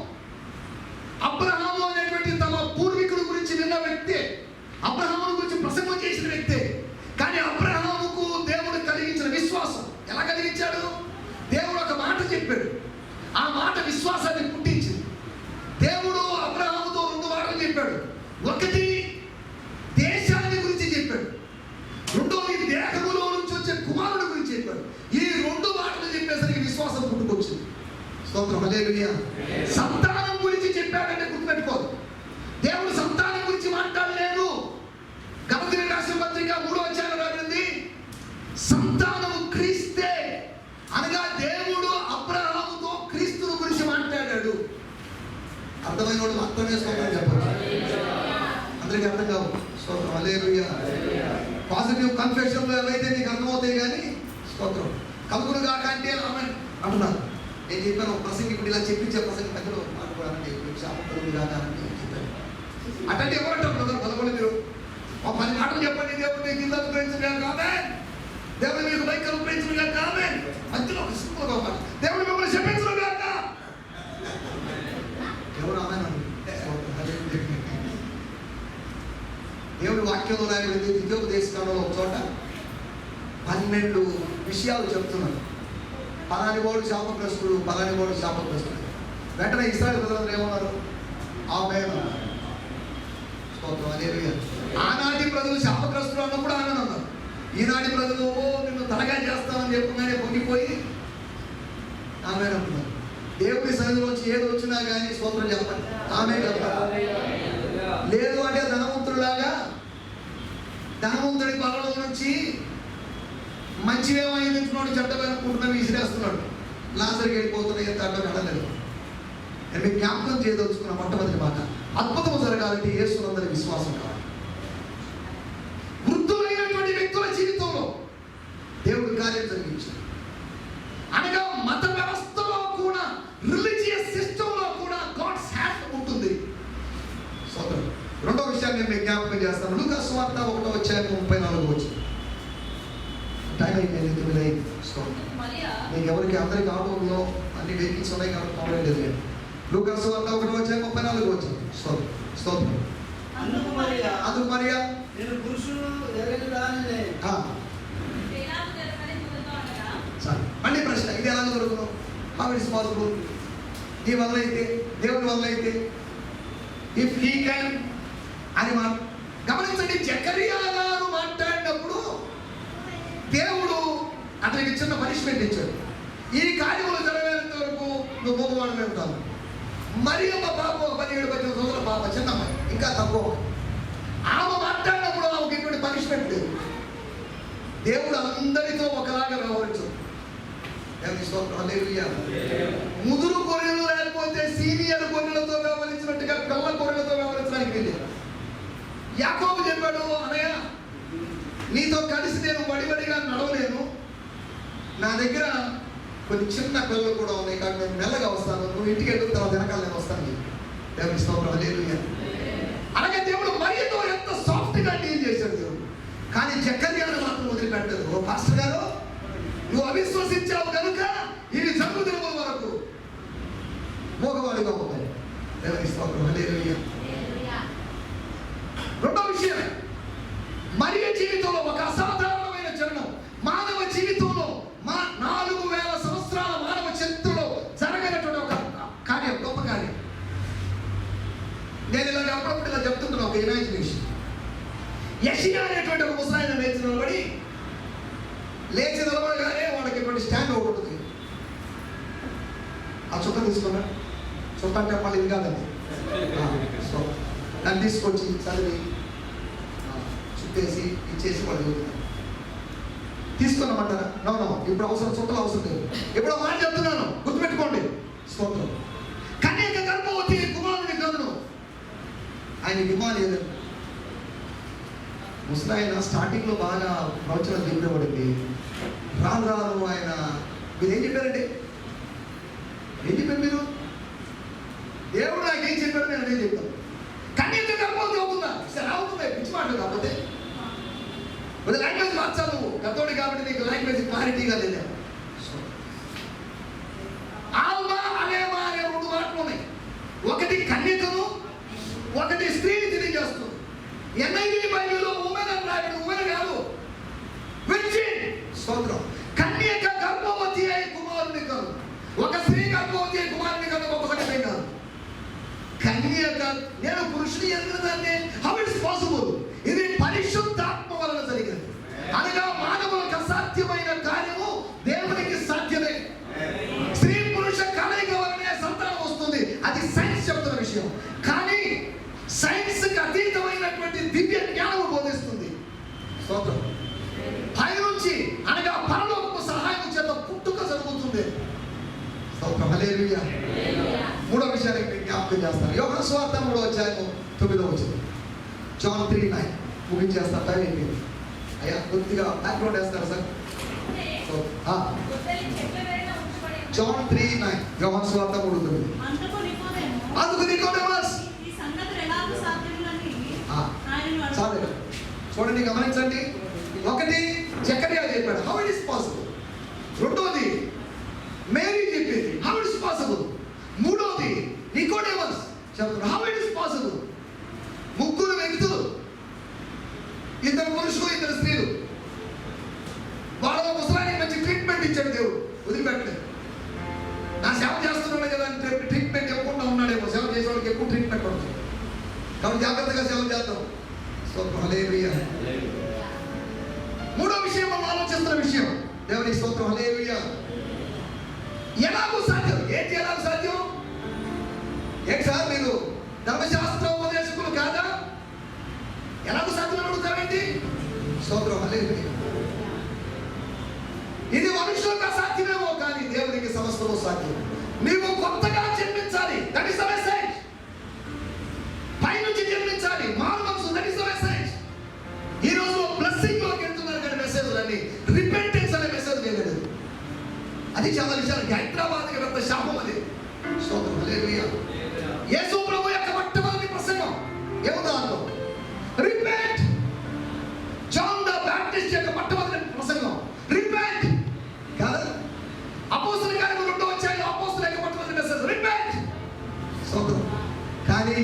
అబ్రహాము అనేటువంటి తమ పూర్వీకుల గురించి విన్న వ్యక్తే, అబ్రహాము గురించి ప్రసంగం చేసిన వ్యక్తే. కానీ అబ్రహాముకు దేవుడు కలిగించిన విశ్వాసం ఎలా కలిగించాడు? దేవుడు ఒక మాట చెప్పాడు, ఆ మాట విశ్వాసాన్ని పుట్టించింది. దేవుడు అబ్రహాముతో 2 మాటలు చెప్పాడు. ఒకటి దేశాన్ని గురించి చెప్పాడు, రెండోది దేహములో నుంచి వచ్చే కుమారుడు గురించి చెప్పాడు. ఈ 2 మాటలు చెప్పేసరికి విశ్వాసం పుట్టుకొచ్చింది. స్తోత్రం. హల్లెలూయా. సంతానం గురించి చెప్పాడంటే గుర్తుపెట్టుకోదు, దేవుడు సంతానం గురించి మాట్లాడలేదు. గలతీయులకు రాసిన పత్రిక 3వ అధ్యాయంలో రాబడింది, సంతానము క్రీస్తే అనగా దేవుడు అబ్రహాముతో క్రీస్తును గురించి మాట్లాడాడు. అర్థమైన వాడు అర్థం చేసుకోమని చెప్పచ్చు, అందరికీ అర్థం కావు. స్తోత్రం. హల్లెలూయా. పాజిటివ్ కన్ఫెషన్లో ఏవైతే నీకు అర్థమవుతాయి, కానీ స్తోత్రం కలుగును కాక అంటే ఆమెన్ అంటున్నారు. నేను చెప్పాను, ప్రసంగి ఇప్పుడు ఇలా చెప్పించే ప్రసంగి మధ్యలో మాట్లాడాలంటే శాపకులు కాక చెప్పాను. అటంటే ఎవరంటారు బ్రదర్? పదకొండు మీరు 10 మాటలు చెప్పండి, దేవుడు మీకు కింద అనుగ్రహించడం కాదే, దేవుడు మీకు బైక్ అనుగ్రహించడం కాదే. మధ్యలో ఒక సింపుల్గా ఒక దేవుడు మిమ్మల్ని చెప్పించడం కాక ఎవరు ఆమెను. దేవుడి వాక్యంలో రాయబడింది, ద్వితీయోపదేశకాండంలో ఒక చోట 12 విషయాలు చెప్తున్నాడు. పలాని వాడు శాపగ్రస్తుడు, పలాని వాడు శాపగ్రస్తుడు. వెంటనే ఇశ్రాయేలు ప్రజలందరూ ఏమన్నారు? ఆమేన్. స్తోత్రం. హల్లెలూయా. ఆనాటి ప్రజలు శాపగ్రస్తులు అన్నప్పుడు ఆమెన్ అన్నారు. ఈనాటి ప్రజలు నిన్ను తలగా చేస్తామని చెప్పగానే పొంగిపోయి ఆమెన్ అంటున్నారు. దేవుడి సన్నిధిలోంచి ఏది వచ్చినా కానీ స్తోత్రం చెప్పండి, ఆమేన్ చెప్పాలి. లేదు అంటే ధనవంతుడిలాగా ధనవంతుడి పగలో నుంచి మంచివేమో ఎదుర్కొన్నాడు, చెడ్డమనుకుంటున్నా విసిరేస్తున్నాడు, లాజర్కి వెళ్ళిపోతున్నాయి, ఎంత అడ్డం వెళ్ళలేదు. నేను మీకు జ్ఞాపకం చేయదలుచుకున్న మొట్టమొదటి మాట, అద్భుతం జరగాలంటే యేసునందరి విశ్వాసం కావాలి. వృద్ధులైనటువంటి వ్యక్తుల జీవితంలో దేవుడు కార్యం జరిగించాడు. అనగా మత వ్యవస్థలో కూడా, రిలీజియస్ సిస్టంలో కూడా గాడ్స్ హ్యాండ్ ఉంటుంది. సోదరు, రెండో విషయాన్ని నేను జ్ఞాపకం చేస్తాను. లూకా సువార్త 1వ అధ్యాయం 34వ వచనం. టైం అయిపోయింది. మీకు ఎవరికి అందరికి ఆటోలో అన్ని వెహికల్స్ ఉన్నాయి కాబట్టి ప్రాబ్లం లేదు. లూకాసు వార్త 1:34 స్తోత్రం. అందుకు మరియా నేను పురుషుడు ఎరగని దానినే. సరే, మళ్ళీ ప్రశ్న, ఇది ఎలా దొరుకును? How it is possible? నీ వల్ల అయితే, దేవుడి వల్ల అయితే, ఇఫ్ హీ కెన్ అని గమనించండి. జకరియా గారు మాట్లాడినప్పుడు దేవుడు అతనికి చిన్న పనిష్మెంట్ ఇచ్చాడు. ఈ కార్యములు జరగేంత వరకు నువ్వు మగవాడమే ఉంటావు. మరియమ్మ పాప 17 సంవత్సరాల పాప, చిన్న అమ్మాయి, ఇంకా తక్కువ. ఆమె మాట్లాడినప్పుడు ఆమెకి ఎటువంటి పనిష్మెంట్ లేదు. దేవుడు అందరితో ఒకలాగా వ్యవహరించు. ముదురు గొర్రెలు లేకపోతే సీనియర్ గొర్రెలతో వ్యవహరించినట్టుగా పిల్ల గొర్రెలతో వ్యవహరించడానికి వెళ్ళారు. యాకోబు చెప్పాడు, అన్నయ్య నీతో కలిసి నేను వడివడిగా నడవలేను, నా దగ్గర కొన్ని చిన్న పిల్లలు కూడా ఉన్నాయి కాబట్టి నేను మెల్లగా వస్తాను, నువ్వు ఇంటికి వెళ్ళిన తర్వాత వెనకాల నేను వస్తాను. దేవుని స్తోత్రం, హల్లెలూయా. అలాగే దేవుడు మరియతో ఎంత సాఫ్ట్ గా డీల్ చేశాడు దేవుడు. కానీ జకర్యాను మాత్రం వదిలిపెట్టదు. ఓ పాస్టర్ గారు, నువ్వు అవిశ్వసించావు కనుక ఇది జరుగుతున్న వరకు మోగవాడిగా ఉంటాయి. దేవుని స్తోత్రం, హల్లెలూయా. రెండో విషయం, మరియ జీవితంలో ఒక అసాధారణమైన చరణం. మానవ జీవితంలో 4000 సంవత్సరాల మానవ చరిత్రలో జరగనటువంటి ఒక కార్యం, గొప్ప కార్యం. నేను ఇలా అప్పుడప్పుడు ఇలా చెప్తుంటున్నా ఒక ఇమాజినేషన్. యెషయా అనేటువంటి ఒక ముసలాయన లేచి నిలబడగానే వాళ్ళకి ఇటువంటి స్టాండ్ ఒకటి ఉంటుంది. ఆ చుట్ట తీసుకున్నా, చుట్ట అంటే మళ్ళీ ఇది కాదండి. సో దాన్ని తీసుకొచ్చి చదివి చుట్టేసి ఇచ్చేసి వాళ్ళు చదువుతున్నారు. తీసుకున్నామంటారా? నో, ఇప్పుడు అవసరం, చుట్టలు అవసరం లేదు. ఎప్పుడో మాట చెప్తున్నాను, గుర్తుపెట్టుకోండి. స్తోత్రం. కన్యక గర్భవతి, కుమారుని కనును. ఆయన విమానం లేదు. ముసలాయన స్టార్టింగ్లో బాగా ప్రవచనం చెప్పబడింది. రాను ఆయన, మీరు ఏం చెప్పారండి? ఏం చెప్పారు మీరు? దేవుడు నాకు ఏం చెప్పారు, నేను అదే చెప్తాను. కన్యక గర్భవతి అవుతుందా? సరే అవుతుంది, పిచ్చి మాటలు కాకపోతే లాంగ్వేజ్ మార్చాలి. నువ్వు గతోడి కాబట్టి నీకు లాంగ్వేజ్ క్లారిటీగా లేదు. ఆల్మా అనేమా అనే 2 మాటలు ఉన్నాయి. ఒకటి కన్యకను, ఒకటి స్త్రీని తెలియజేస్తుంది. NIV బైబిల్లో ఉమెన్ అని రాయడు, ఉమెన్ కాదు, విర్జిన్. స్తోత్రం. కన్యక గర్భవతి అయి కుమారుని కను. ఒక స్త్రీ గర్భవతి అయి కుమారుని కను, ఒక్కొక్కటి కాదు. కన్యక, నేను పురుషుని ఎరిగిన దాన్ని. How it's possible? ఇది పరిశుద్ధాత్మ వలన జరిగింది. అనగా మానవులకు అసాధ్యమైన కార్యము దేవునికి సాధ్యమే. స్త్రీ పురుష కలయిక వలనే సంతానం వస్తుంది. అది సైన్స్ చెప్తున్న విషయం. కానీ సైన్స్ కి అతీతమైనటువంటి దివ్య జ్ఞానం బోధిస్తుంది. స్తోత్రం. పై నుంచి అనగా పరలోకపు సహాయం చేత పుట్టుక జరుగుతుంది. స్తోత్రం, హల్లెలూయా. మూడో విషయానికి జ్ఞాపకం చేస్తాను. యోహాను సువార్త 3:9. John 3:9 ముగించేస్తాను, టైం అయిపోయింది. అయ్యా కొద్దిగా బ్యాక్గ్రౌండ్ వేస్తారు సార్. John 3:9, యోహాను సువార్త 3:9. అందుకు నికోదేమస్, చాలు చూడండి, గమనించండి. ఒకటి జకరియా చెప్పాడు, హౌ ఇట్ ఇస్ పాసిబుల్. రెండోది మేరీ చెప్పింది, హౌ ఇట్ ఇస్ పాసిబుల్. మూడోది నికోదేమస్ చెప్తాడు, హౌ ఇట్ ఇస్ పాసిబుల్. 3 వ్యక్తులు, 2 పురుషులు, 2 స్త్రీలు. వాళ్ళ ముసలానికి మంచి ట్రీట్మెంట్ ఇచ్చాడు దేవుడు, వదిలిపెట్టలేదు. నా సేవ చేస్తున్నాడు కదా అని ట్రీట్మెంట్ ఇవ్వకుండా ఉన్నాడేమో. సేవ చేసే వాళ్ళకి ఎక్కువ ట్రీట్మెంట్ ఉంటుంది కాబట్టి జాగ్రత్తగా సేవ చేద్దాం. స్తోత్రం, హల్లెలూయా. మూడో విషయం, మనం ఆలోచిస్తున్న విషయం, దేవునికి స్తోత్రం, హల్లెలూయా. ఎలాగూ సాధ్యం? ఏంటి ఎలాగూ సాధ్యం? ఏంటి సార్ మీరు ధర్మశాస్త్ర ఉపదేశకులు కాదా? ఎలాగూ సాధ్యం అడుగుతారండి? స్తోత్రం, హల్లెలూయా. ఇది మనుషులకు అసాధ్యమేమో కానీ దేవునికి సమస్తము సాధ్యం. నీవు కొత్తగా జన్మించాలి, దట్ ఇస్ ద మెసేజ్. పైనుంచి జన్మించాలి, మారు మనసు, దట్ ఇస్ ద మెసేజ్. ఈ రోజు బ్లెస్సింగ్ లోకి వెళ్తున్నారు కానీ మెసేజ్ అన్ని రిపెంటెన్స్ అనే మెసేజ్ లేదు. అది చాలా విషయాలు. హైదరాబాద్కి పెద్ద శాపం అది. స్తోత్రం, హల్లెలూయా. యేసు ప్రభు యొక్క మొట్టమొదటి ప్రసంగం ఏముందో రిపెంట్. జాన్ ద బ్యాప్టిస్ట్ యొక్క మొట్టమొదటి ప్రసంగం రిపెంట్ కాదు.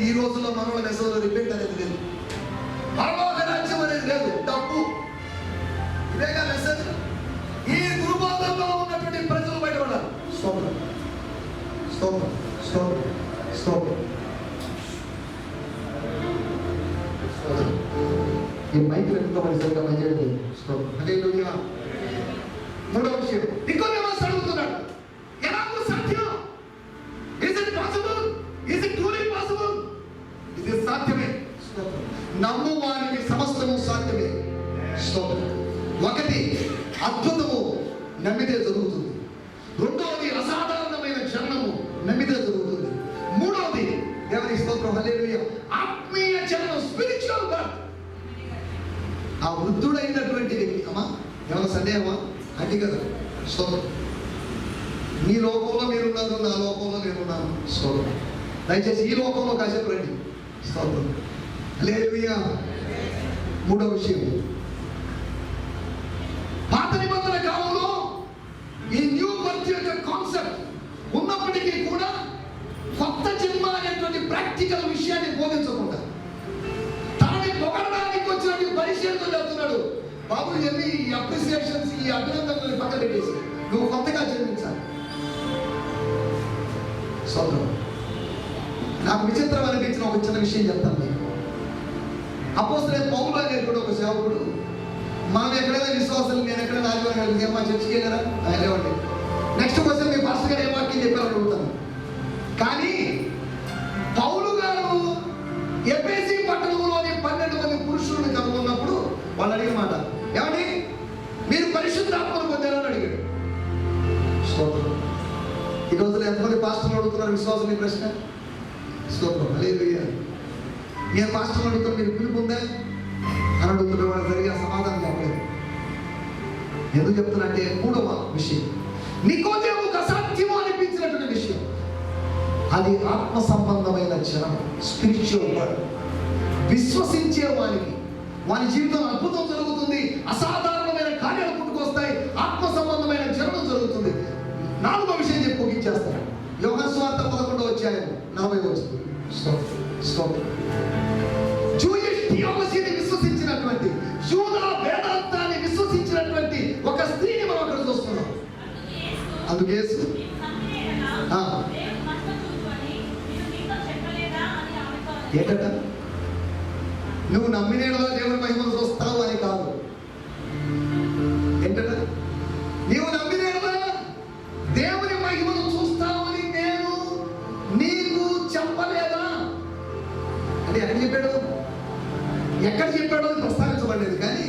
ఈ రోజుల్లో మనలో మెసేజ్లో రిపీట్ అనేది లేదు, పరలోక రాజ్యం అనేది లేదు, డబ్బు ఇదేగా మెసేజ్. ఈ దుర్బోధంలో ఉన్నటువంటి ప్రజలు బయటపడాలి. స్తోత్రం స్తోత్రం స్తోత్రం స్తోత్రం. ఈ మైక్ ఎంత సరిగా పనిచేయలేదు. స్తోత్రం. హల్లెలూయా. మూడవ విషయం, నికోదేమస్ అడుగుతున్నాడు, ఎలాగో సాధ్యం? Is it possible? Is it truly possible? ఇది సాధ్యమే. స్తోత్రం. నమ్ము వారికి సమస్తము సాధ్యమే. స్తోత్రం. ఒకటి, అద్భుతము నమ్మితే జరుగుతుంది. రెండవది, అసాధారణమైన జననము నమ్మితే జరుగుతుంది. మూడవది, దేవుని స్తోత్రం, హల్లెలూయా, ఆత్మీయ జననం, స్పిరిచువల్ బర్త్. ఆ వృద్ధుడైనటువంటి వ్యక్తి, అమ్మా ఏమైనా సందేహమా? అంటే కదా. స్తోత్రం. నీ లోకంలో మీరున్నారు, నా లోకంలో నేనున్నాను. స్తోత్రం. దయచేసి ఈ లోకంలో కాసేపు రండి. స్తోత్రం, హల్లెలూయా. మూడవ విషయం, పాత నిబంధన కాలంలో ఈ న్యూ బర్త్ యొక్క కాన్సెప్ట్ ఉన్నప్పటికీ కూడా కొత్త జన్మ అనేటువంటి ప్రాక్టికల్ విషయాన్ని బోధించకుండా తనని పొగడడానికి వచ్చినటువంటి పరిశీలనలు చెప్తున్నాడు. బాబు ఇవన్నీ ఈ అప్రిసియేషన్స్, ఈ అభినందనలు పక్కన పెట్టేసి నువ్వు కొత్తగా జన్మించాలి. సోదరం, నాకు విచిత్రం అనిపించిన ఒక చిన్న విషయం చెప్తాను మీకు. అపోస్తలుడైన పౌలు అనేటువంటి ఒక సేవకుడు, మనం ఎక్కడైనా విశ్వాసాలు, నేను ఎక్కడైనా ఆదివారం మా చర్చికి వెళ్ళారా? లేవండి. నెక్స్ట్ క్వశ్చన్, మీ పాస్టర్ గారు ఏ వాక్యం చెప్పారని అడుగుతాను. కానీ పౌలు గారు ఎఫెసీ పట్టణంలోని 12 మంది పురుషులను కనుగొన్నప్పుడు వాళ్ళు అడిగిన మాట ఏమండి, మీరు పరిశుద్ధాత్మను పొందారని అడిగాడు. స్తోత్రం. ఈ రోజుల్లో ఎంతమంది పాస్టర్లు అడుగుతున్నారు విశ్వాసం? ఈ ప్రశ్న. స్తోత్రం, హల్లెలూయా. నేను పాస్టర్లు అడుగుతాను, మీరు పిలుపు ఉందా అని అడుగుతున్న వాళ్ళు సరిగా సమాధానం చెప్పలేదు. ఎందుకు చెప్తున్నా అంటే, మూడవ విషయం, నికోదేముకు అసాధ్యము అనిపించినటువంటి విషయం, అది ఆత్మ సంబంధమైన జనం, స్పిరిచువల్ వర్డ్. విశ్వసించే వానికి వాని జీవితంలో అద్భుతం జరుగుతుంది, అసాధారణమైన కార్యాలు పుట్టుకొస్తాయి, ఆత్మ సంబంధమైన జనం జరుగుతుంది. నాలుగో విషయం చెప్పి ముగించేస్తాను. యోహాను సువార్త 11వ అధ్యాయం 40వ వచనం. స్తోత్రం. జూయిష్ థియాలజీని విశ్వసించినటువంటి, యూదా వేదాంతాన్ని విశ్వసించినటువంటి ఒక స్త్రీని మనం అక్కడ చూస్తున్నాం. అందుకే ఏంటట, నువ్వు నమ్మినేడో దేవుని మహిమను చూస్తావు అని కాదు. ఏంటట, నీవు నమ్మినేడో దేవుని మహిమను చూస్తావని నేను నీకు చెప్పలేదా అంటే ఎక్కడ చెప్పాడు? ఎక్కడ చెప్పాడో ప్రస్తావించబడలేదు. కానీ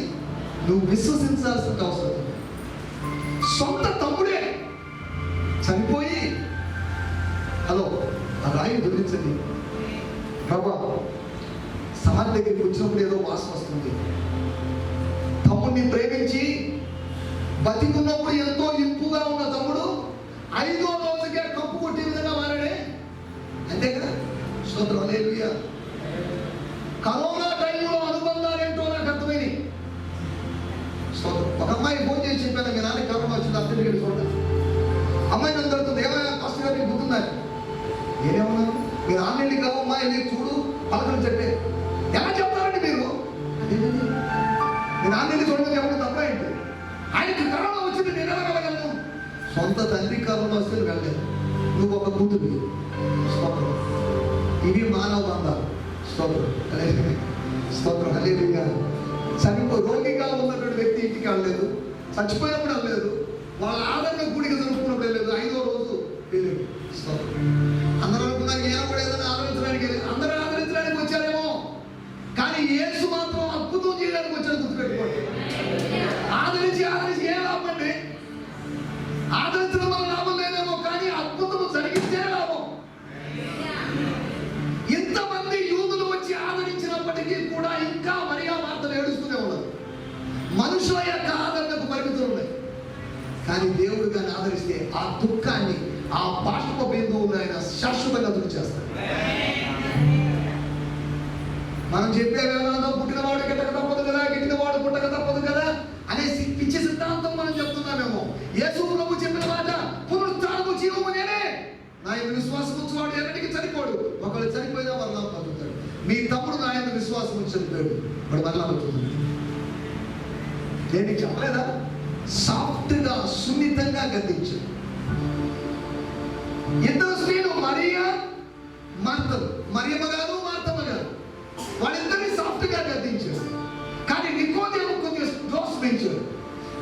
నువ్వు విశ్వసించాల్సిన అవసరం. సొంత తమ్ముడే చనిపోయి, హలో ఆ రాయి దొరించండి ప్రభా, సమాధి దగ్గరికి వచ్చినప్పుడు ఏదో వాసన వస్తుంది. తమ్ముడిని ప్రేమించి బతికున్నప్పుడు ఎంతో ఇంపుగా ఉన్న తమ్ముడు 5వ రోజుకే కప్పు కొట్టే విధంగా మారాడే. అంతే కదా. స్తోత్రం, హల్లెలూయా. కరోనా టైంలో అనుబంధాలు ఏంటో నాకు అర్థమైంది. ఒక అమ్మాయి ఫోన్ చేసి చెప్పాను, మీ నాన్న కరోనా వచ్చింది, అర్థం చూడండి. అమ్మాయి నన్ను జరుగుతుంది, ఏమైనా ఫస్ట్ గారు గుర్తుందని. నేనేమన్నాను, మీరు ఆన్లైన్కి కావమ్మా, వెళ్ళి చూడు, పలకలు చెప్పే. ఎలా చెప్తారండి మీరు? నేను ఆన్లైన్ చూడమని ఎవరు తప్పేంటి? ఆయనకి కరోనా వచ్చింది, నేను ఎలా వెళ్ళగలను? సొంత తండ్రి కరోనా వస్తే వెళ్ళలేదు, నువ్వు ఒక కూతురు. స్తోత్రం. ఇవి మానవ బంధాలు. స్తోత్రం, స్తోత్రం, హల్లెలూయా. రోగిగా ఉన్నటువంటి వ్యక్తి ఇంటికి వెళ్ళలేదు, చచ్చిపోయినప్పుడు వెళ్ళలేదు, వాళ్ళ ఆదరణ గుడికి జరుపుకున్నప్పుడు వెళ్ళలేదు, 5వ రోజు వెళ్ళలేదు. అందరూ అనుకున్నారు ఈయన కూడా ఏదైనా ఆదరించడానికి, అందరూ ఆదరించడానికి వచ్చారేమో, కానీ యేసు మాత్రం అద్భుతం చేయడానికి వచ్చాడు. గుర్తుపెట్టుకోండి. ఆదరించి ఏం లాభం అండి? ఆదరించడం వల్ల లాభం లేదేమో, కానీ అద్భుతం జరిగితే లాభం. ఇంతమంది యూదులు వచ్చి ఆదరించినప్పటికీ కూడా ఇంకా మరియా వార్తలు ఏడుస్తూనే ఉన్నారు. మనుషుల యొక్క ఆదరణకు పరిమితులు ఉన్నాయి, కానీ దేవుడు దాన్ని ఆదరిస్తే ఆ దుఃఖాన్ని, ఆ బాష్ప బిందువులు ఆయన శాశ్వతంగా తుడిచేస్తాడు. మనం చెప్పే వేదాంతం పుట్టినవాడు గిట్టక తప్పదు కదా, గిట్టినవాడు పుట్టక తప్పదు కదా అనే పిచ్చి సిద్ధాంతం మనం చెప్తున్నామేమో. యేసు ప్రభు చెప్పిన మాట పునరుత్థానము జీవము నేనే. నా యందు విశ్వాసం ఉంచువాడు ఎన్నటికీ చనిపోడు. ఒకళ్ళు చనిపోయినా మరలా బతుకుతాడు. మీ తమ్ముడు నా యందు విశ్వాసం ఉంచి చనిపోయాడు, వాడు మరలా బతుకుతాడు. దేనికి చెప్పలేదా? సాఫ్ట్గా సున్నితంగా గద్దించాడు. ఇద్దరు స్త్రీలు మరియా మార్తలు, మరియమ్మ గారు మార్తమ్మ గారు, వాళ్ళిద్దరిని సాఫ్ట్గా గద్దించాడు. కానీ నికోదేము కొద్దిగా డోస్ పెంచాడు,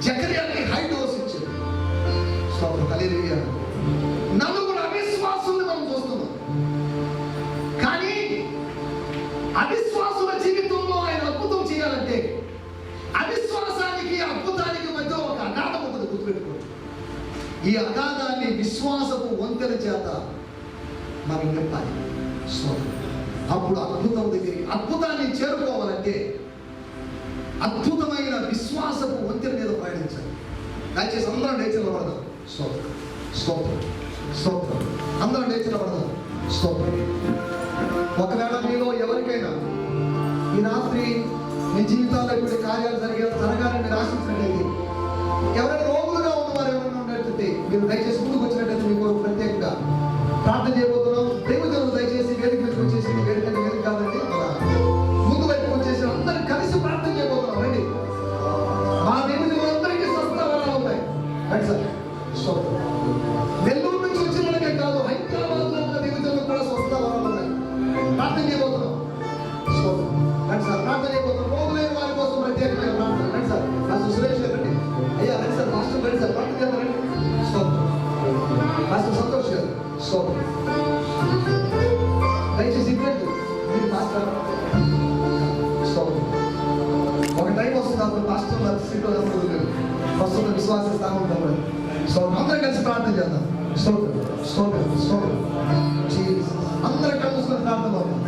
జకర్యాకి హై డోస్ ఇచ్చాడు. హల్లెలూయా. నలుగురు అవిశ్వాసుల్ని మనం చూస్తున్నాం, కానీ అవిశ్వాసుల జీవితంలో ఆయన అద్భుతం చేయాలంటే అవిశ్వాసానికి అద్భుతానికి మధ్య ఒక అగాధం ఉంటుంది, గుర్తుపెట్టుకోండి. ఈ అగాధాన్ని విశ్వాసపు వంతెన చేత మనం నింపాలి. అప్పుడు అద్భుతం దగ్గరికి, అద్భుతాన్ని చేరుకోవాలంటే అద్భుతమైన విశ్వాసపు వంతెన మీద ప్రయాణించాలి. దయచేసి అందరం లేచినబడదాం. స్తోత్రం, స్తోత్రం, స్తోత్రం. అందరం లేచినబడదాం. స్తోత్రం. ఒకవేళ మీలో ఎవరికైనా ఈ రాత్రి మీ జీవితాల్లో ఇప్పుడు కార్యాలు జరగాలని మీరు ఆశించినట్లయితే, ఎవరైనా రోగులుగా ఉన్నవారు ఎవరైనా ఉన్నట్లయితే మీరు దయచేసి ముందుకు వచ్చినట్లయితే మీకు ప్రత్యేకంగా ప్రార్థన చేయబోతున్నాం. దేవుడు దయచేసి వేదిక మీదకి వచ్చేసి, వేదిక కాదండి, ముందు వైపు వచ్చేసి అందరూ కలిసి ప్రార్థన చేయబోతున్నాం. రండి. మా దేవుడు అందరికీ స్వస్థ వరాలు ఉన్నాయి. రండి సార్. నెల్లూరు నుంచి వచ్చిన వాళ్ళకే కాదు, హైదరాబాద్ లో ఉన్న దేవుడు కూడా స్వస్థ వరాలు ఉన్నాయి. ప్రార్థన చేయబోతున్నాం. రండి సార్, ప్రార్థన చేయబోతున్నాం. రోగులైన వారి కోసం ప్రత్యేకమైన ప్రార్థన. రండి సార్. మాస్టర్ సురేష్ గారు రండి. అయ్యా రండి సార్. మాస్టర్ రండి సార్, ప్రార్థన చేద్దాం. రండి. మాస్టర్ సంతోష్ గారు దయచేసి ఇవ్వండి. మీరు మాస్టర్ ఒక టైం వస్తుంది, అప్పుడు మాస్టర్ సీట్లో వస్తున్న విశ్వాస స్థానం ఉంటుంది. అందరం కలిసి ప్రార్థన చేద్దాం. స్తోత్రం, స్తోత్రం, స్తోత్రం. అందరం కలిసి మూసుకొని ప్రార్థన అవుతాం.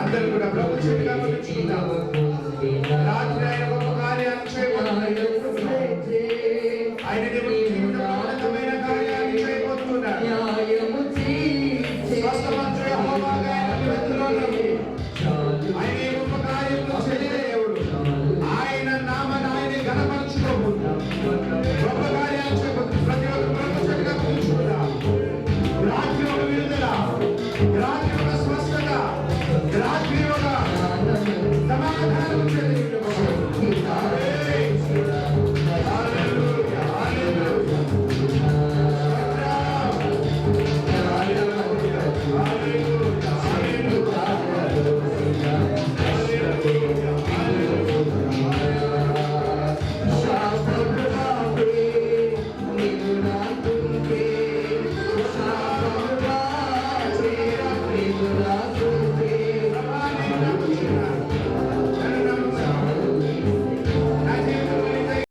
అందరూ కూడా ప్రభు చెప్పిన